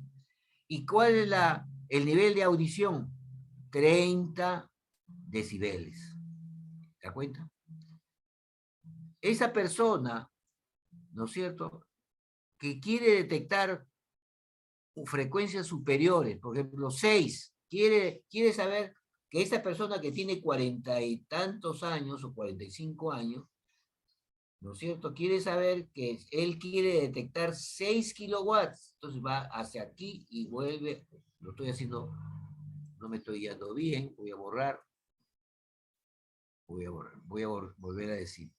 ¿Y cuál es el nivel de audición? 30 decibeles. ¿Te das cuenta? Esa persona, ¿no es cierto?, que quiere detectar frecuencias superiores, por ejemplo, 6, quiere saber que esa persona que tiene 40 y tantos años o 45 años, ¿no es cierto?, quiere saber que él quiere detectar 6 kilowatts, entonces va hacia aquí y vuelve, lo estoy haciendo, no me estoy guiando bien, voy a borrar, voy a volver a decir.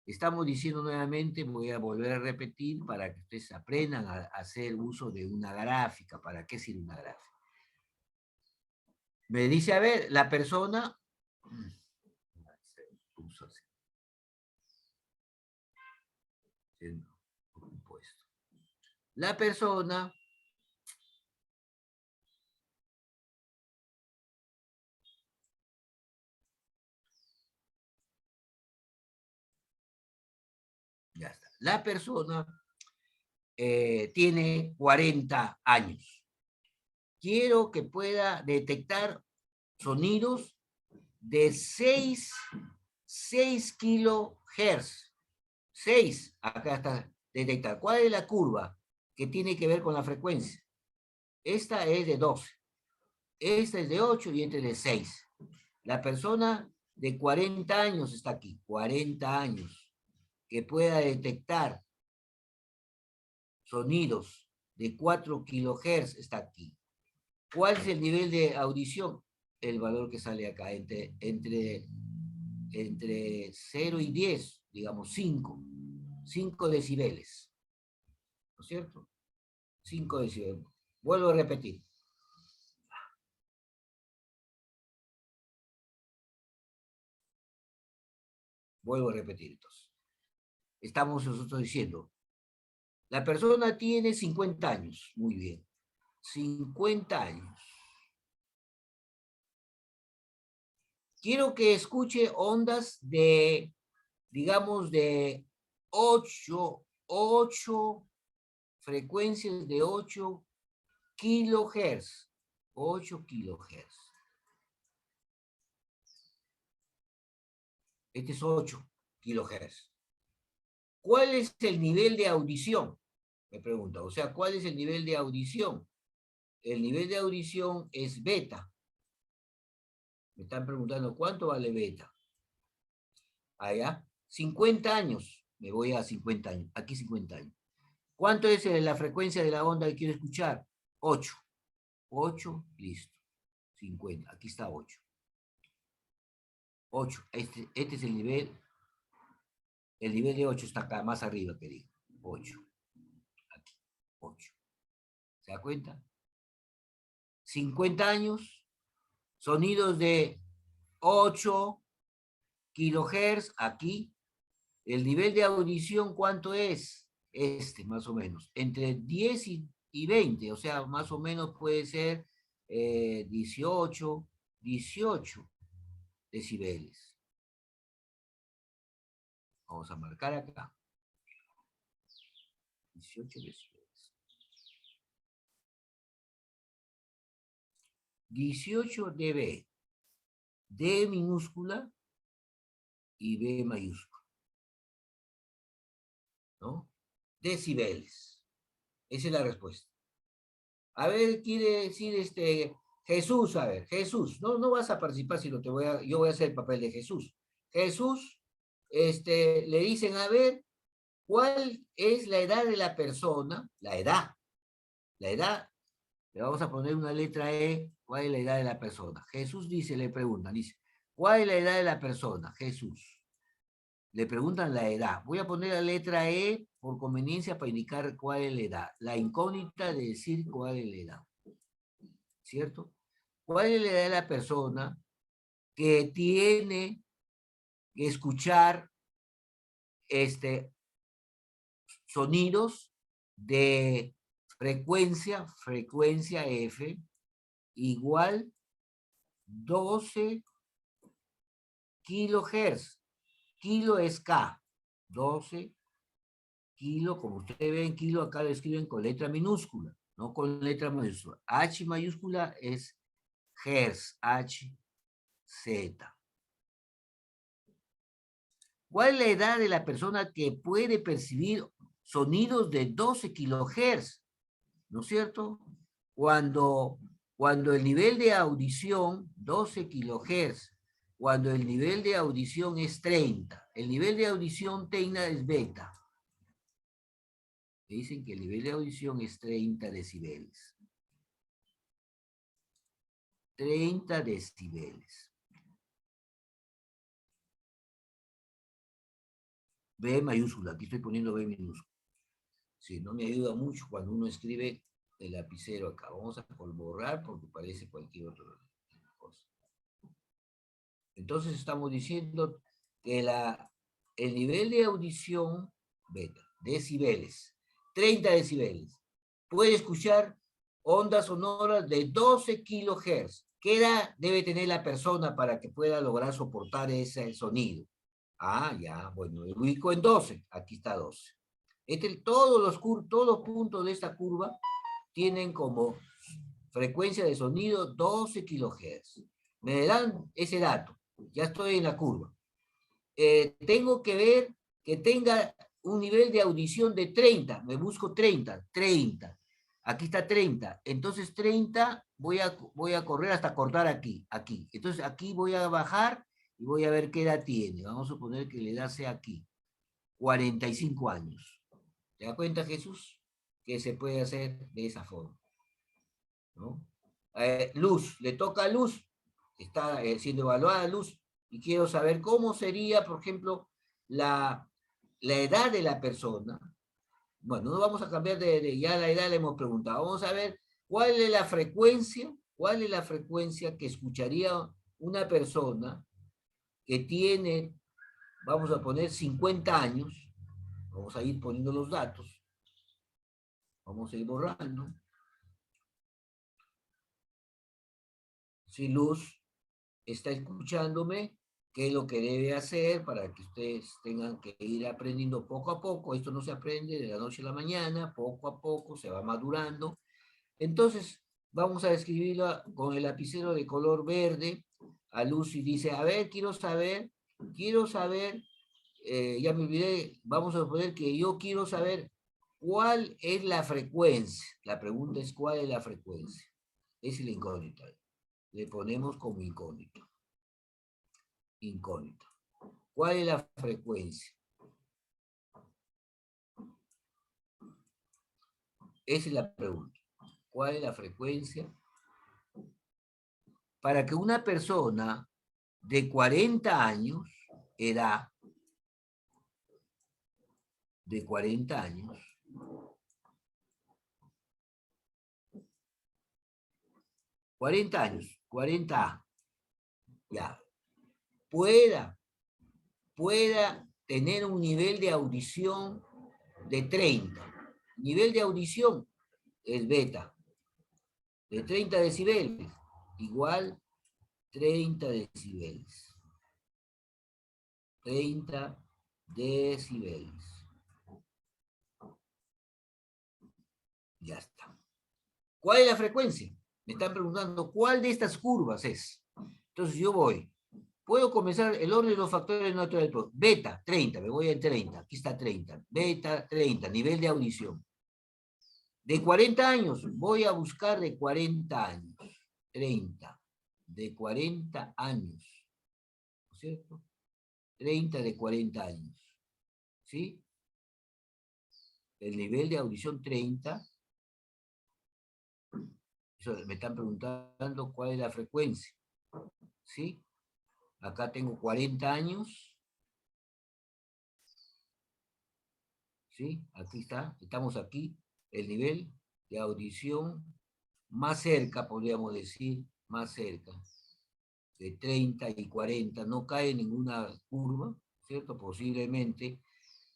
Estamos diciendo nuevamente, voy a volver a repetir para que ustedes aprendan a hacer uso de una gráfica. ¿Para qué sirve una gráfica? Me dice, a ver, la persona... La persona la persona tiene 40 años. Quiero que pueda detectar sonidos de 6 kilohertz. 6, acá está, detectar. ¿Cuál es la curva que tiene que ver con la frecuencia? Esta es de 12, esta es de 8 y esta es de 6. La persona de 40 años está aquí, 40 años, que pueda detectar sonidos de 4 kilohertz está aquí. ¿Cuál es el nivel de audición? El valor que sale acá, entre 0 y 10, digamos 5 decibeles. ¿No es cierto? 5 decibeles. Vuelvo a repetir. Vuelvo a repetir entonces. Estamos nosotros diciendo, la persona tiene 50 años. Muy bien. 50 años. Quiero que escuche ondas de, digamos, de 8 frecuencias de 8 kilohertz. 8 kilohertz. Este es 8 kilohertz. ¿Cuál es el nivel de audición? Me pregunta. O sea, ¿cuál es el nivel de audición? El nivel de audición es beta. Me están preguntando, ¿cuánto vale beta? Allá, 50 años. Me voy a 50 años. Aquí 50 años. ¿Cuánto es la frecuencia de la onda que quiero escuchar? 8. 8, listo. 50. Aquí está 8. 8. Este es el nivel. El nivel de 8 está acá, más arriba que digo. 8. Aquí. 8. ¿Se da cuenta? 50 años. Sonidos de 8 kilohertz aquí. El nivel de audición, ¿cuánto es? Más o menos. Entre 10 y 20. O sea, más o menos puede ser 18 decibeles. Vamos a marcar acá. 18 decibeles. 18 dB. D minúscula y B mayúscula. ¿No? Decibeles. Esa es la respuesta. A ver, quiere decir Jesús, a ver, Jesús. No vas a participar, sino yo voy a hacer el papel de Jesús. Jesús, le dicen, a ver, ¿cuál es la edad de la persona? La edad, le vamos a poner una letra E, ¿cuál es la edad de la persona? Jesús le preguntan, ¿cuál es la edad de la persona? Jesús. Le preguntan la edad. Voy a poner la letra E por conveniencia para indicar cuál es la edad. La incógnita de decir cuál es la edad. ¿Cierto? ¿Cuál es la edad de la persona que tiene que escuchar sonidos de frecuencia F, igual 12 kilohertz? Kilo es K. 12 kilo, como ustedes ven, kilo acá lo escriben con letra minúscula, no con letra mayúscula. H mayúscula es hertz, H, Z. ¿Cuál es la edad de la persona que puede percibir sonidos de 12 kilohertz? ¿No es cierto? Cuando el nivel de audición, 12 kilohertz, cuando el nivel de audición es 30, el nivel de audición TEINA es beta. Dicen que el nivel de audición es 30 decibeles. 30 decibeles. B mayúscula, aquí estoy poniendo B minúscula. Sí, no me ayuda mucho cuando uno escribe el lapicero acá. Vamos a borrar porque parece cualquier otra cosa. Entonces estamos diciendo que el nivel de audición, beta, decibeles, 30 decibeles, puede escuchar ondas sonoras de 12 kilohertz. ¿Qué edad debe tener la persona para que pueda lograr soportar ese sonido? Ah, ya, bueno, me ubico en 12. Aquí está 12. Todos los puntos de esta curva tienen como frecuencia de sonido 12 kilohertz. Me dan ese dato. Ya estoy en la curva. Tengo que ver que tenga un nivel de audición de 30. Me busco 30. Aquí está 30. Entonces 30 voy a correr hasta cortar aquí. Entonces aquí voy a bajar y voy a ver qué edad tiene. Vamos a suponer que la edad sea aquí. 45 años. ¿Te das cuenta, Jesús? Que se puede hacer de esa forma, ¿no? Luz, le toca a Luz, está siendo evaluada Luz, y quiero saber cómo sería, por ejemplo, la edad de la persona. Bueno, no vamos a cambiar ya la edad, le hemos preguntado. Vamos a ver cuál es la frecuencia que escucharía una persona que tiene, vamos a poner 50 años. Vamos a ir poniendo los datos. Vamos a ir borrando. Si Luz está escuchándome, ¿qué es lo que debe hacer para que ustedes tengan que ir aprendiendo poco a poco? Esto no se aprende de la noche a la mañana, poco a poco se va madurando. Entonces, vamos a escribirlo con el lapicero de color verde a Luz y dice, a ver, quiero saber, ya me olvidé, vamos a suponer que yo quiero saber cuál es la frecuencia. La pregunta es, ¿cuál es la frecuencia? Es la incógnita. Le ponemos como incógnito. Incógnito. ¿Cuál es la frecuencia? Esa es la pregunta. ¿Cuál es la frecuencia? Para que una persona de 40 años, edad, de 40 años, años, 40A, ya, pueda tener un nivel de audición de 30. Nivel de audición es beta, de 30 decibeles, igual 30 decibeles. 30 decibeles. Ya está. ¿Cuál es la frecuencia? Me están preguntando cuál de estas curvas es. Entonces yo voy. Puedo comenzar el orden de los factores naturales. Beta, 30, me voy a 30. Aquí está 30. Beta, 30, nivel de audición. De 40 años, voy a buscar de 40 años. 30. De 40 años. ¿No es cierto? 30 de 40 años. ¿Sí? El nivel de audición 30. Eso me están preguntando cuál es la frecuencia. ¿Sí? Acá tengo 40 años. ¿Sí? Aquí está. Estamos aquí. El nivel de audición más cerca, podríamos decir, más cerca. De 30 y 40. No cae en ninguna curva, ¿cierto? Posiblemente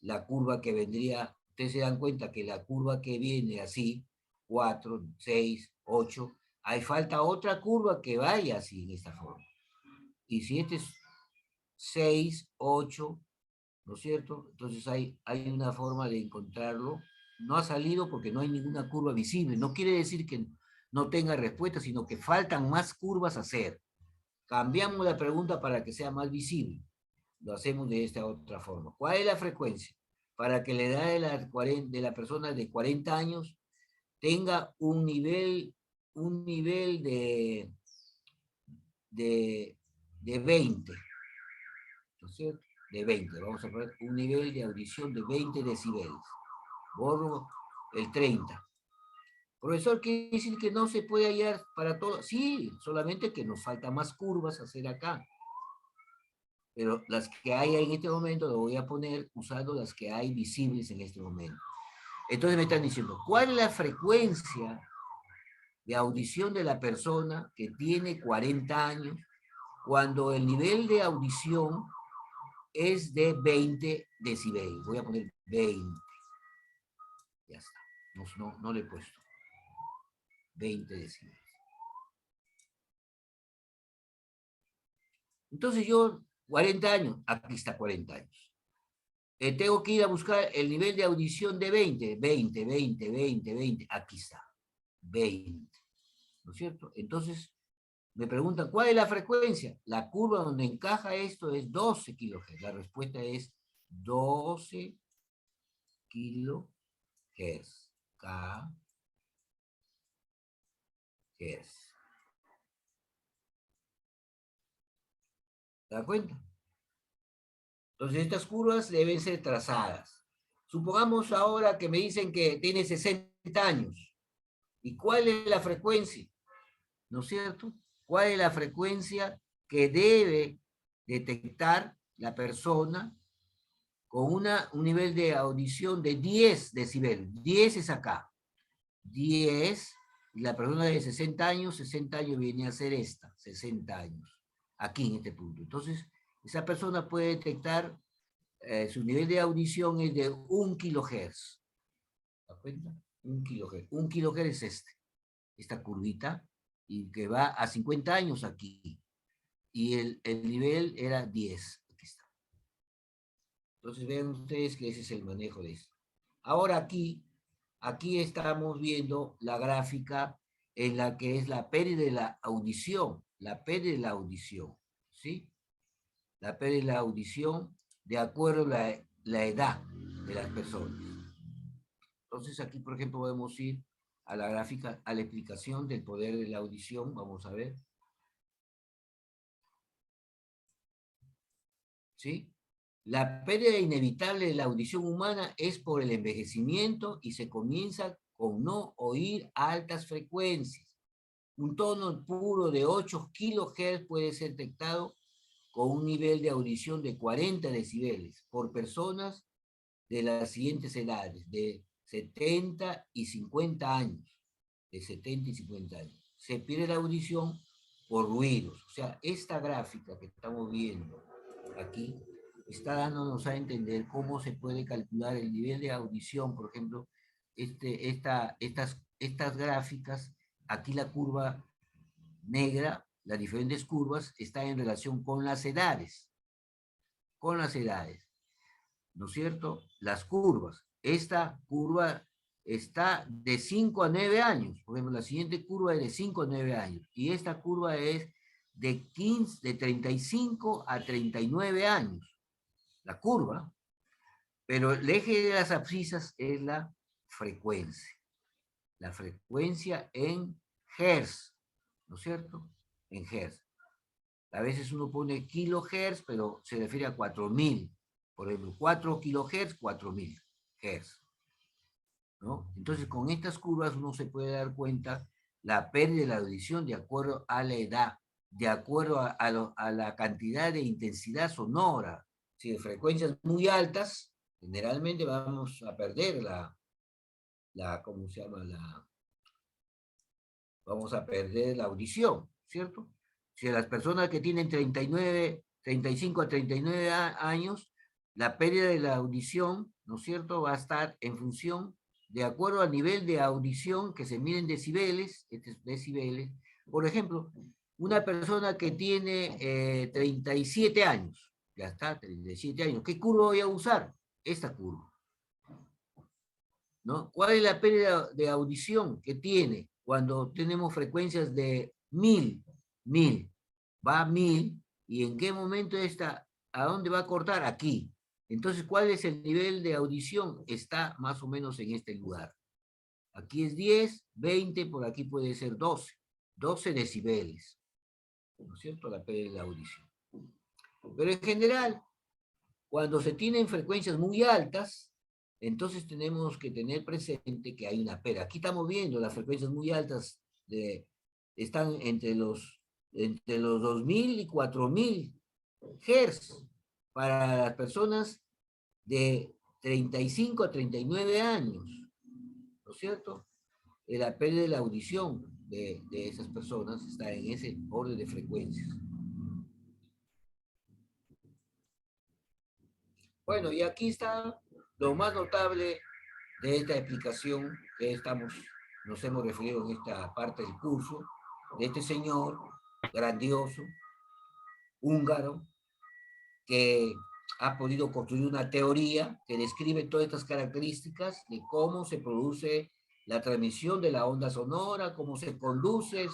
la curva que vendría, ustedes se dan cuenta que la curva que viene así, 4, 6, 8, hay falta otra curva que vaya así en esta forma. Y si este es 6, 8, ¿no es cierto? Entonces hay una forma de encontrarlo. No ha salido porque no hay ninguna curva visible. No quiere decir que no tenga respuesta, sino que faltan más curvas a hacer. Cambiamos la pregunta para que sea más visible. Lo hacemos de esta otra forma. ¿Cuál es la frecuencia? Para que la edad de la persona de 40 años tenga un nivel de 20. ¿No es cierto? De 20. Vamos a poner un nivel de audición de 20 decibeles. Borro el 30. Profesor, ¿quiere decir que no se puede hallar para todo? Sí, solamente que nos falta más curvas a hacer acá. Pero las que hay en este momento lo voy a poner usando las que hay visibles en este momento. Entonces me están diciendo, ¿cuál es la frecuencia de audición de la persona que tiene 40 años cuando el nivel de audición es de 20 decibeles? Voy a poner 20. Ya está. No le he puesto. 20 decibeles. Entonces yo, 40 años, aquí está 40 años. tengo que ir a buscar el nivel de audición de 20, 20, 20, 20, 20, aquí está, 20, ¿no es cierto? Entonces, me preguntan, ¿cuál es la frecuencia? La curva donde encaja esto es 12 kilohertz. La respuesta es 12 kilohertz. Hertz. ¿Te das cuenta? Entonces, estas curvas deben ser trazadas. Supongamos ahora que me dicen que tiene 60 años. ¿Y cuál es la frecuencia? ¿No es cierto? ¿Cuál es la frecuencia que debe detectar la persona con un nivel de audición de 10 decibeles? 10 es acá. 10, y la persona de 60 años viene a ser esta, 60 años, aquí en este punto. Entonces, esa persona puede detectar, su nivel de audición es de 1 kilohertz. ¿Te das cuenta? 1 kilohertz. 1 kilohertz es esta curvita, y que va a 50 años aquí. Y el nivel era 10. Aquí está. Entonces vean ustedes que ese es el manejo de esto. Ahora aquí estamos viendo la gráfica en la que es la pérdida de la audición. La pérdida de la audición. ¿Sí? La pérdida de la audición de acuerdo a la edad de las personas. Entonces aquí, por ejemplo, podemos ir a la gráfica, a la explicación del poder de la audición. Vamos a ver. ¿Sí? La pérdida inevitable de la audición humana es por el envejecimiento y se comienza con no oír altas frecuencias. Un tono puro de 8 kHz puede ser detectado con un nivel de audición de 40 decibeles por personas de las siguientes edades, de 70 y 50 años. De 70 y 50 años. Se pierde la audición por ruidos. O sea, esta gráfica que estamos viendo aquí está dándonos a entender cómo se puede calcular el nivel de audición. Por ejemplo, estas gráficas, aquí la curva negra, las diferentes curvas, están en relación con las edades. Con las edades. ¿No es cierto? Las curvas. Esta curva está de 5 a 9 años. Por ejemplo, la siguiente curva es de 5 a 9 años. Y esta curva es de 35 a 39 años. La curva. Pero el eje de las abscisas es la frecuencia. La frecuencia en hertz. ¿No es cierto? En hertz. A veces uno pone kilohertz, pero se refiere a 4000. Por ejemplo, 4 kilohertz, 4000 hertz. ¿No? Entonces, con estas curvas uno se puede dar cuenta la pérdida de la audición de acuerdo a la edad, de acuerdo a la cantidad de intensidad sonora. Si de frecuencias muy altas, generalmente vamos a perder ¿cómo se llama? Vamos a perder la audición, ¿cierto? Si a las personas que tienen 35 a 39 años, la pérdida de la audición, ¿no es cierto?, va a estar en función, de acuerdo al nivel de audición que se mide en decibeles, decibeles. Por ejemplo, una persona que tiene 37 años, ya está, 37 años, ¿qué curva voy a usar? Esta curva. ¿No? ¿Cuál es la pérdida de audición que tiene cuando tenemos frecuencias de 1000? Va a 1000, ¿y en qué momento está? ¿A dónde va a cortar? Aquí. Entonces, ¿cuál es el nivel de audición? Está más o menos en este lugar. Aquí es 10, 20, por aquí puede ser 12. 12 decibeles. ¿No es cierto? La pérdida de la audición. Pero en general, cuando se tienen frecuencias muy altas, entonces tenemos que tener presente que hay una pérdida. Aquí estamos viendo las frecuencias muy altas, están entre los 2000 y 4000 Hz para las personas de 35 a 39 años, ¿no es cierto? La pérdida de la audición de esas personas está en ese orden de frecuencias. Bueno, y aquí está lo más notable de esta explicación que nos hemos referido en esta parte del curso, de este señor grandioso, húngaro, que ha podido construir una teoría que describe todas estas características de cómo se produce la transmisión de la onda sonora, cómo se conduce,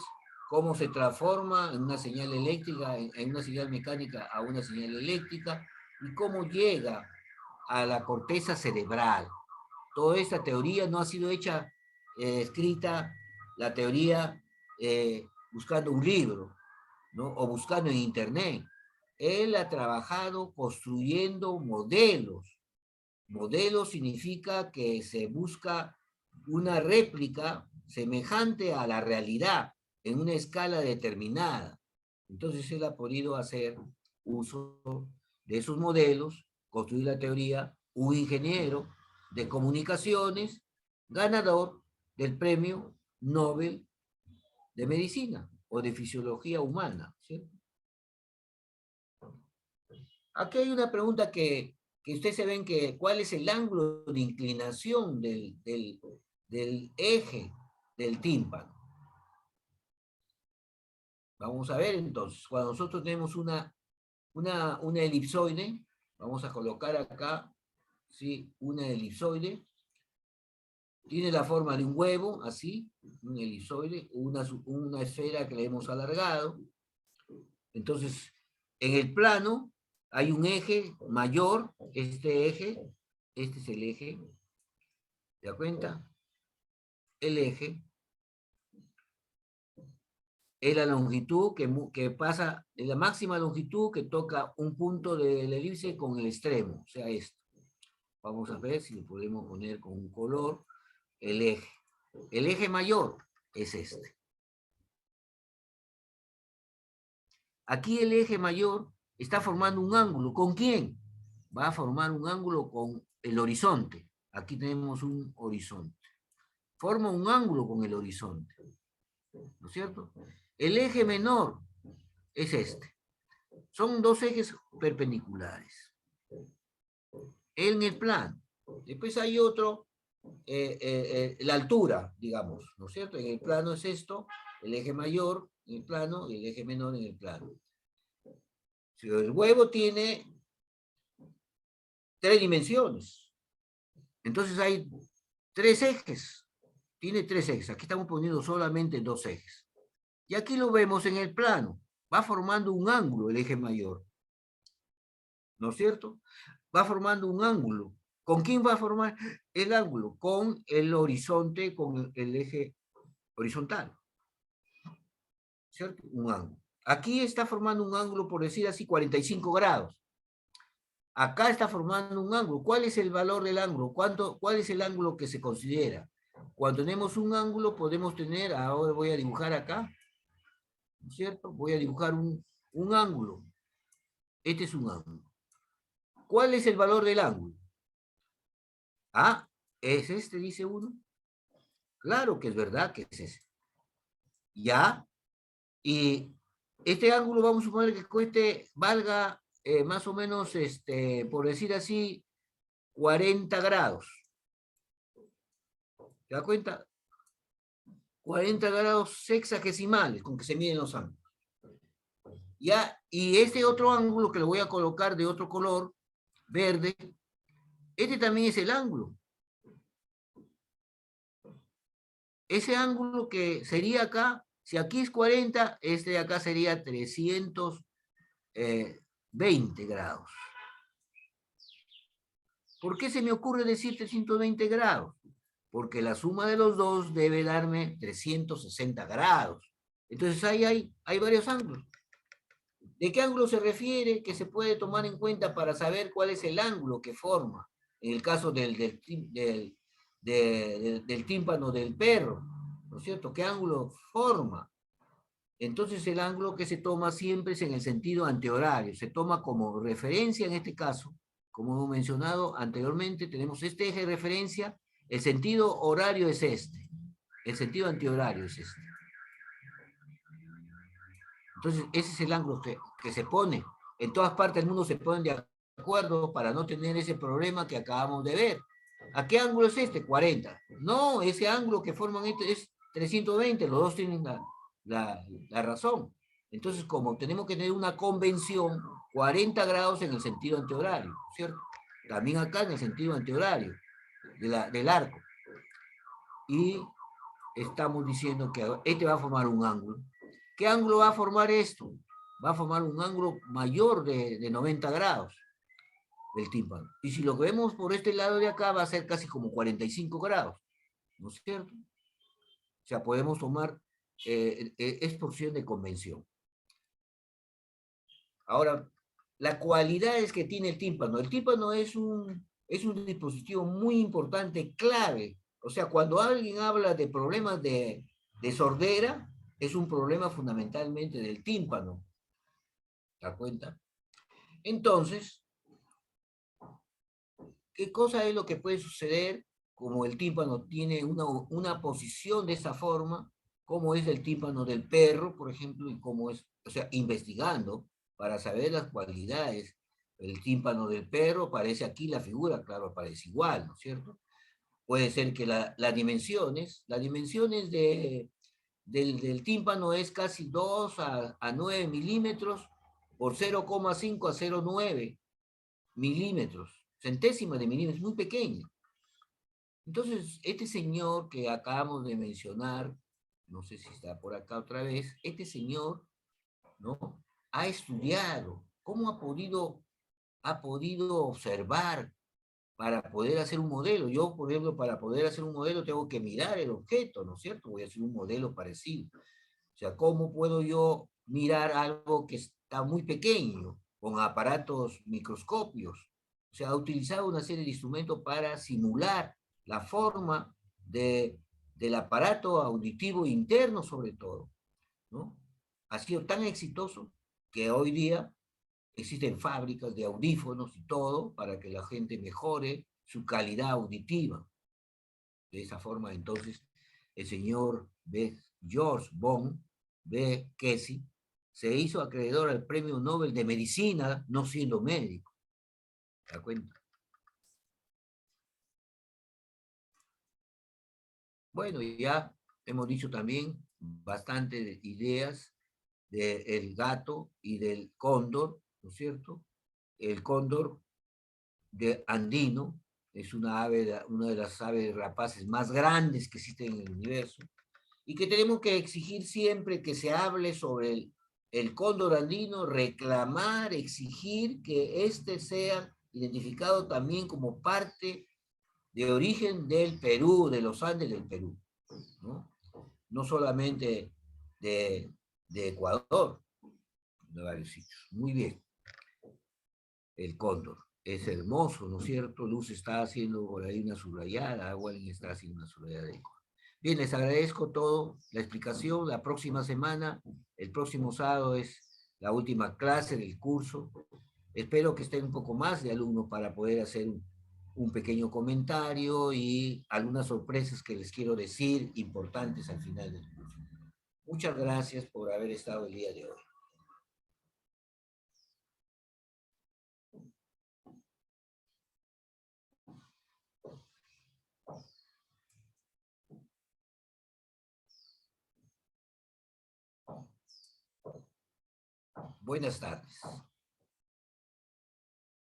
cómo se transforma en una señal eléctrica, en una señal mecánica a una señal eléctrica, y cómo llega a la corteza cerebral. Toda esta teoría no ha sido hecha, escrita, la teoría buscando un libro, ¿no? O buscando en internet. Él ha trabajado construyendo modelos. Modelos significa que se busca una réplica semejante a la realidad en una escala determinada. Entonces él ha podido hacer uso de esos modelos, construir la teoría, un ingeniero de comunicaciones, ganador del premio Nobel de Medicina o de Fisiología Humana, ¿sí? Aquí hay una pregunta que ustedes se ven que, ¿cuál es el ángulo de inclinación del eje del tímpano? Vamos a ver entonces, cuando nosotros tenemos una elipsoide, vamos a colocar acá, ¿sí? Una elipsoide, tiene la forma de un huevo, así, un elipsoide, una esfera que le hemos alargado. Entonces, en el plano hay un eje mayor, este es el eje, ¿te das cuenta? El eje es la longitud que pasa, es la máxima longitud que toca un punto de la elipse con el extremo, o sea, esto. Vamos a ver si lo podemos poner con un color, el eje. El eje mayor es este. Aquí el eje mayor está formando un ángulo. ¿Con quién? Va a formar un ángulo con el horizonte. Aquí tenemos un horizonte. Forma un ángulo con el horizonte. ¿No es cierto? El eje menor es este. Son dos ejes perpendiculares. En el plano. Después hay otro, la altura, digamos, ¿no es cierto? En el plano es esto, el eje mayor en el plano y el eje menor en el plano. Si el huevo tiene 3 dimensiones, entonces hay 3 ejes. Tiene 3 ejes. Aquí estamos poniendo solamente 2 ejes. Y aquí lo vemos en el plano. Va formando un ángulo el eje mayor. ¿No es cierto? Va formando un ángulo. ¿Con quién va a formar el ángulo? Con el horizonte, con el eje horizontal. ¿Cierto? Un ángulo. Aquí está formando un ángulo, por decir así, 45 grados. Acá está formando un ángulo. ¿Cuál es el valor del ángulo? ¿Cuál es el ángulo que se considera? Cuando tenemos un ángulo podemos tener, ahora voy a dibujar acá, ¿no es cierto? Voy a dibujar un ángulo. Este es un ángulo. ¿Cuál es el valor del ángulo? Ah, ¿es este, dice uno? Claro que es verdad que es ese. Ya. Y este ángulo vamos a suponer que valga más o menos, por decir así, 40 grados. ¿Te das cuenta? 40 grados sexagesimales con que se miden los ángulos. Ya, y este otro ángulo que lo voy a colocar de otro color, verde, este también es el ángulo. Ese ángulo que sería acá, si aquí es 40, este de acá sería 320 grados. ¿Por qué se me ocurre decir 320 grados? Porque la suma de los dos debe darme 360 grados. Entonces ahí hay varios ángulos. ¿De qué ángulo se refiere que se puede tomar en cuenta para saber cuál es el ángulo que forma? En el caso del tímpano del perro, ¿no es cierto? ¿Qué ángulo forma? Entonces el ángulo que se toma siempre es en el sentido antihorario. Se toma como referencia en este caso, como hemos mencionado anteriormente, tenemos este eje de referencia, el sentido horario es este, el sentido antihorario es este. Entonces ese es el ángulo que se pone. En todas partes del mundo se ponen de acuerdo para no tener ese problema que acabamos de ver. ¿A qué ángulo es este? 40. No, ese ángulo que forman este es 320, los dos tienen la razón. Entonces, como tenemos que tener una convención, 40 grados en el sentido antihorario, ¿cierto? También acá en el sentido antihorario del arco. Y estamos diciendo que este va a formar un ángulo. ¿Qué ángulo va a formar esto? Va a formar un ángulo mayor de 90 grados del tímpano. Y si lo vemos por este lado de acá, va a ser casi como 45 grados, ¿no es cierto? O sea, podemos tomar es porción de convención. Ahora, la cualidad es que tiene el tímpano. El tímpano es un dispositivo muy importante, clave. O sea, cuando alguien habla de problemas de sordera, es un problema fundamentalmente del tímpano. ¿Te das cuenta? Entonces, ¿qué cosa es lo que puede suceder? Como el tímpano tiene una posición de esa forma, como es el tímpano del perro, por ejemplo, y cómo es, o sea, investigando para saber las cualidades. El tímpano del perro, aparece aquí la figura, claro, aparece igual, ¿no es cierto? Puede ser que las dimensiones del tímpano es casi 2 a 9 milímetros por 0,5 a 0,9 milímetros, centésimas de milímetros, muy pequeña. Entonces, este señor que acabamos de mencionar, no sé si está por acá otra vez, este señor, ¿no? Ha estudiado, ¿cómo ha podido observar para poder hacer un modelo? Yo, por ejemplo, para poder hacer un modelo tengo que mirar el objeto, ¿no es cierto? Voy a hacer un modelo parecido. O sea, ¿cómo puedo yo mirar algo que está muy pequeño, con aparatos microscopios? O sea, ha utilizado una serie de instrumentos para simular la forma del aparato auditivo interno, sobre todo, ¿no? Ha sido tan exitoso que hoy día existen fábricas de audífonos y todo para que la gente mejore su calidad auditiva. De esa forma, entonces, el señor George von B. Kesey se hizo acreedor al Premio Nobel de Medicina, no siendo médico. ¿Te das cuenta? Bueno, ya hemos dicho también bastante ideas del gato y del cóndor, ¿no es cierto? El cóndor de andino es una de las aves rapaces más grandes que existen en el universo, y que tenemos que exigir siempre que se hable sobre el cóndor andino, reclamar, exigir que éste sea identificado también como parte de origen del Perú, de los Andes del Perú, ¿no? No solamente de Ecuador, de varios sitios. Muy bien, el cóndor. Es hermoso, ¿no es cierto? Luz está haciendo por ahí una subrayada, Wallen está haciendo una subrayada de cóndor. Bien, les agradezco todo, la explicación. La próxima semana, el próximo sábado es la última clase del curso. Espero que estén un poco más de alumnos para poder hacer un pequeño comentario y algunas sorpresas que les quiero decir importantes al final del curso. Muchas gracias por haber estado el día de hoy. Buenas tardes.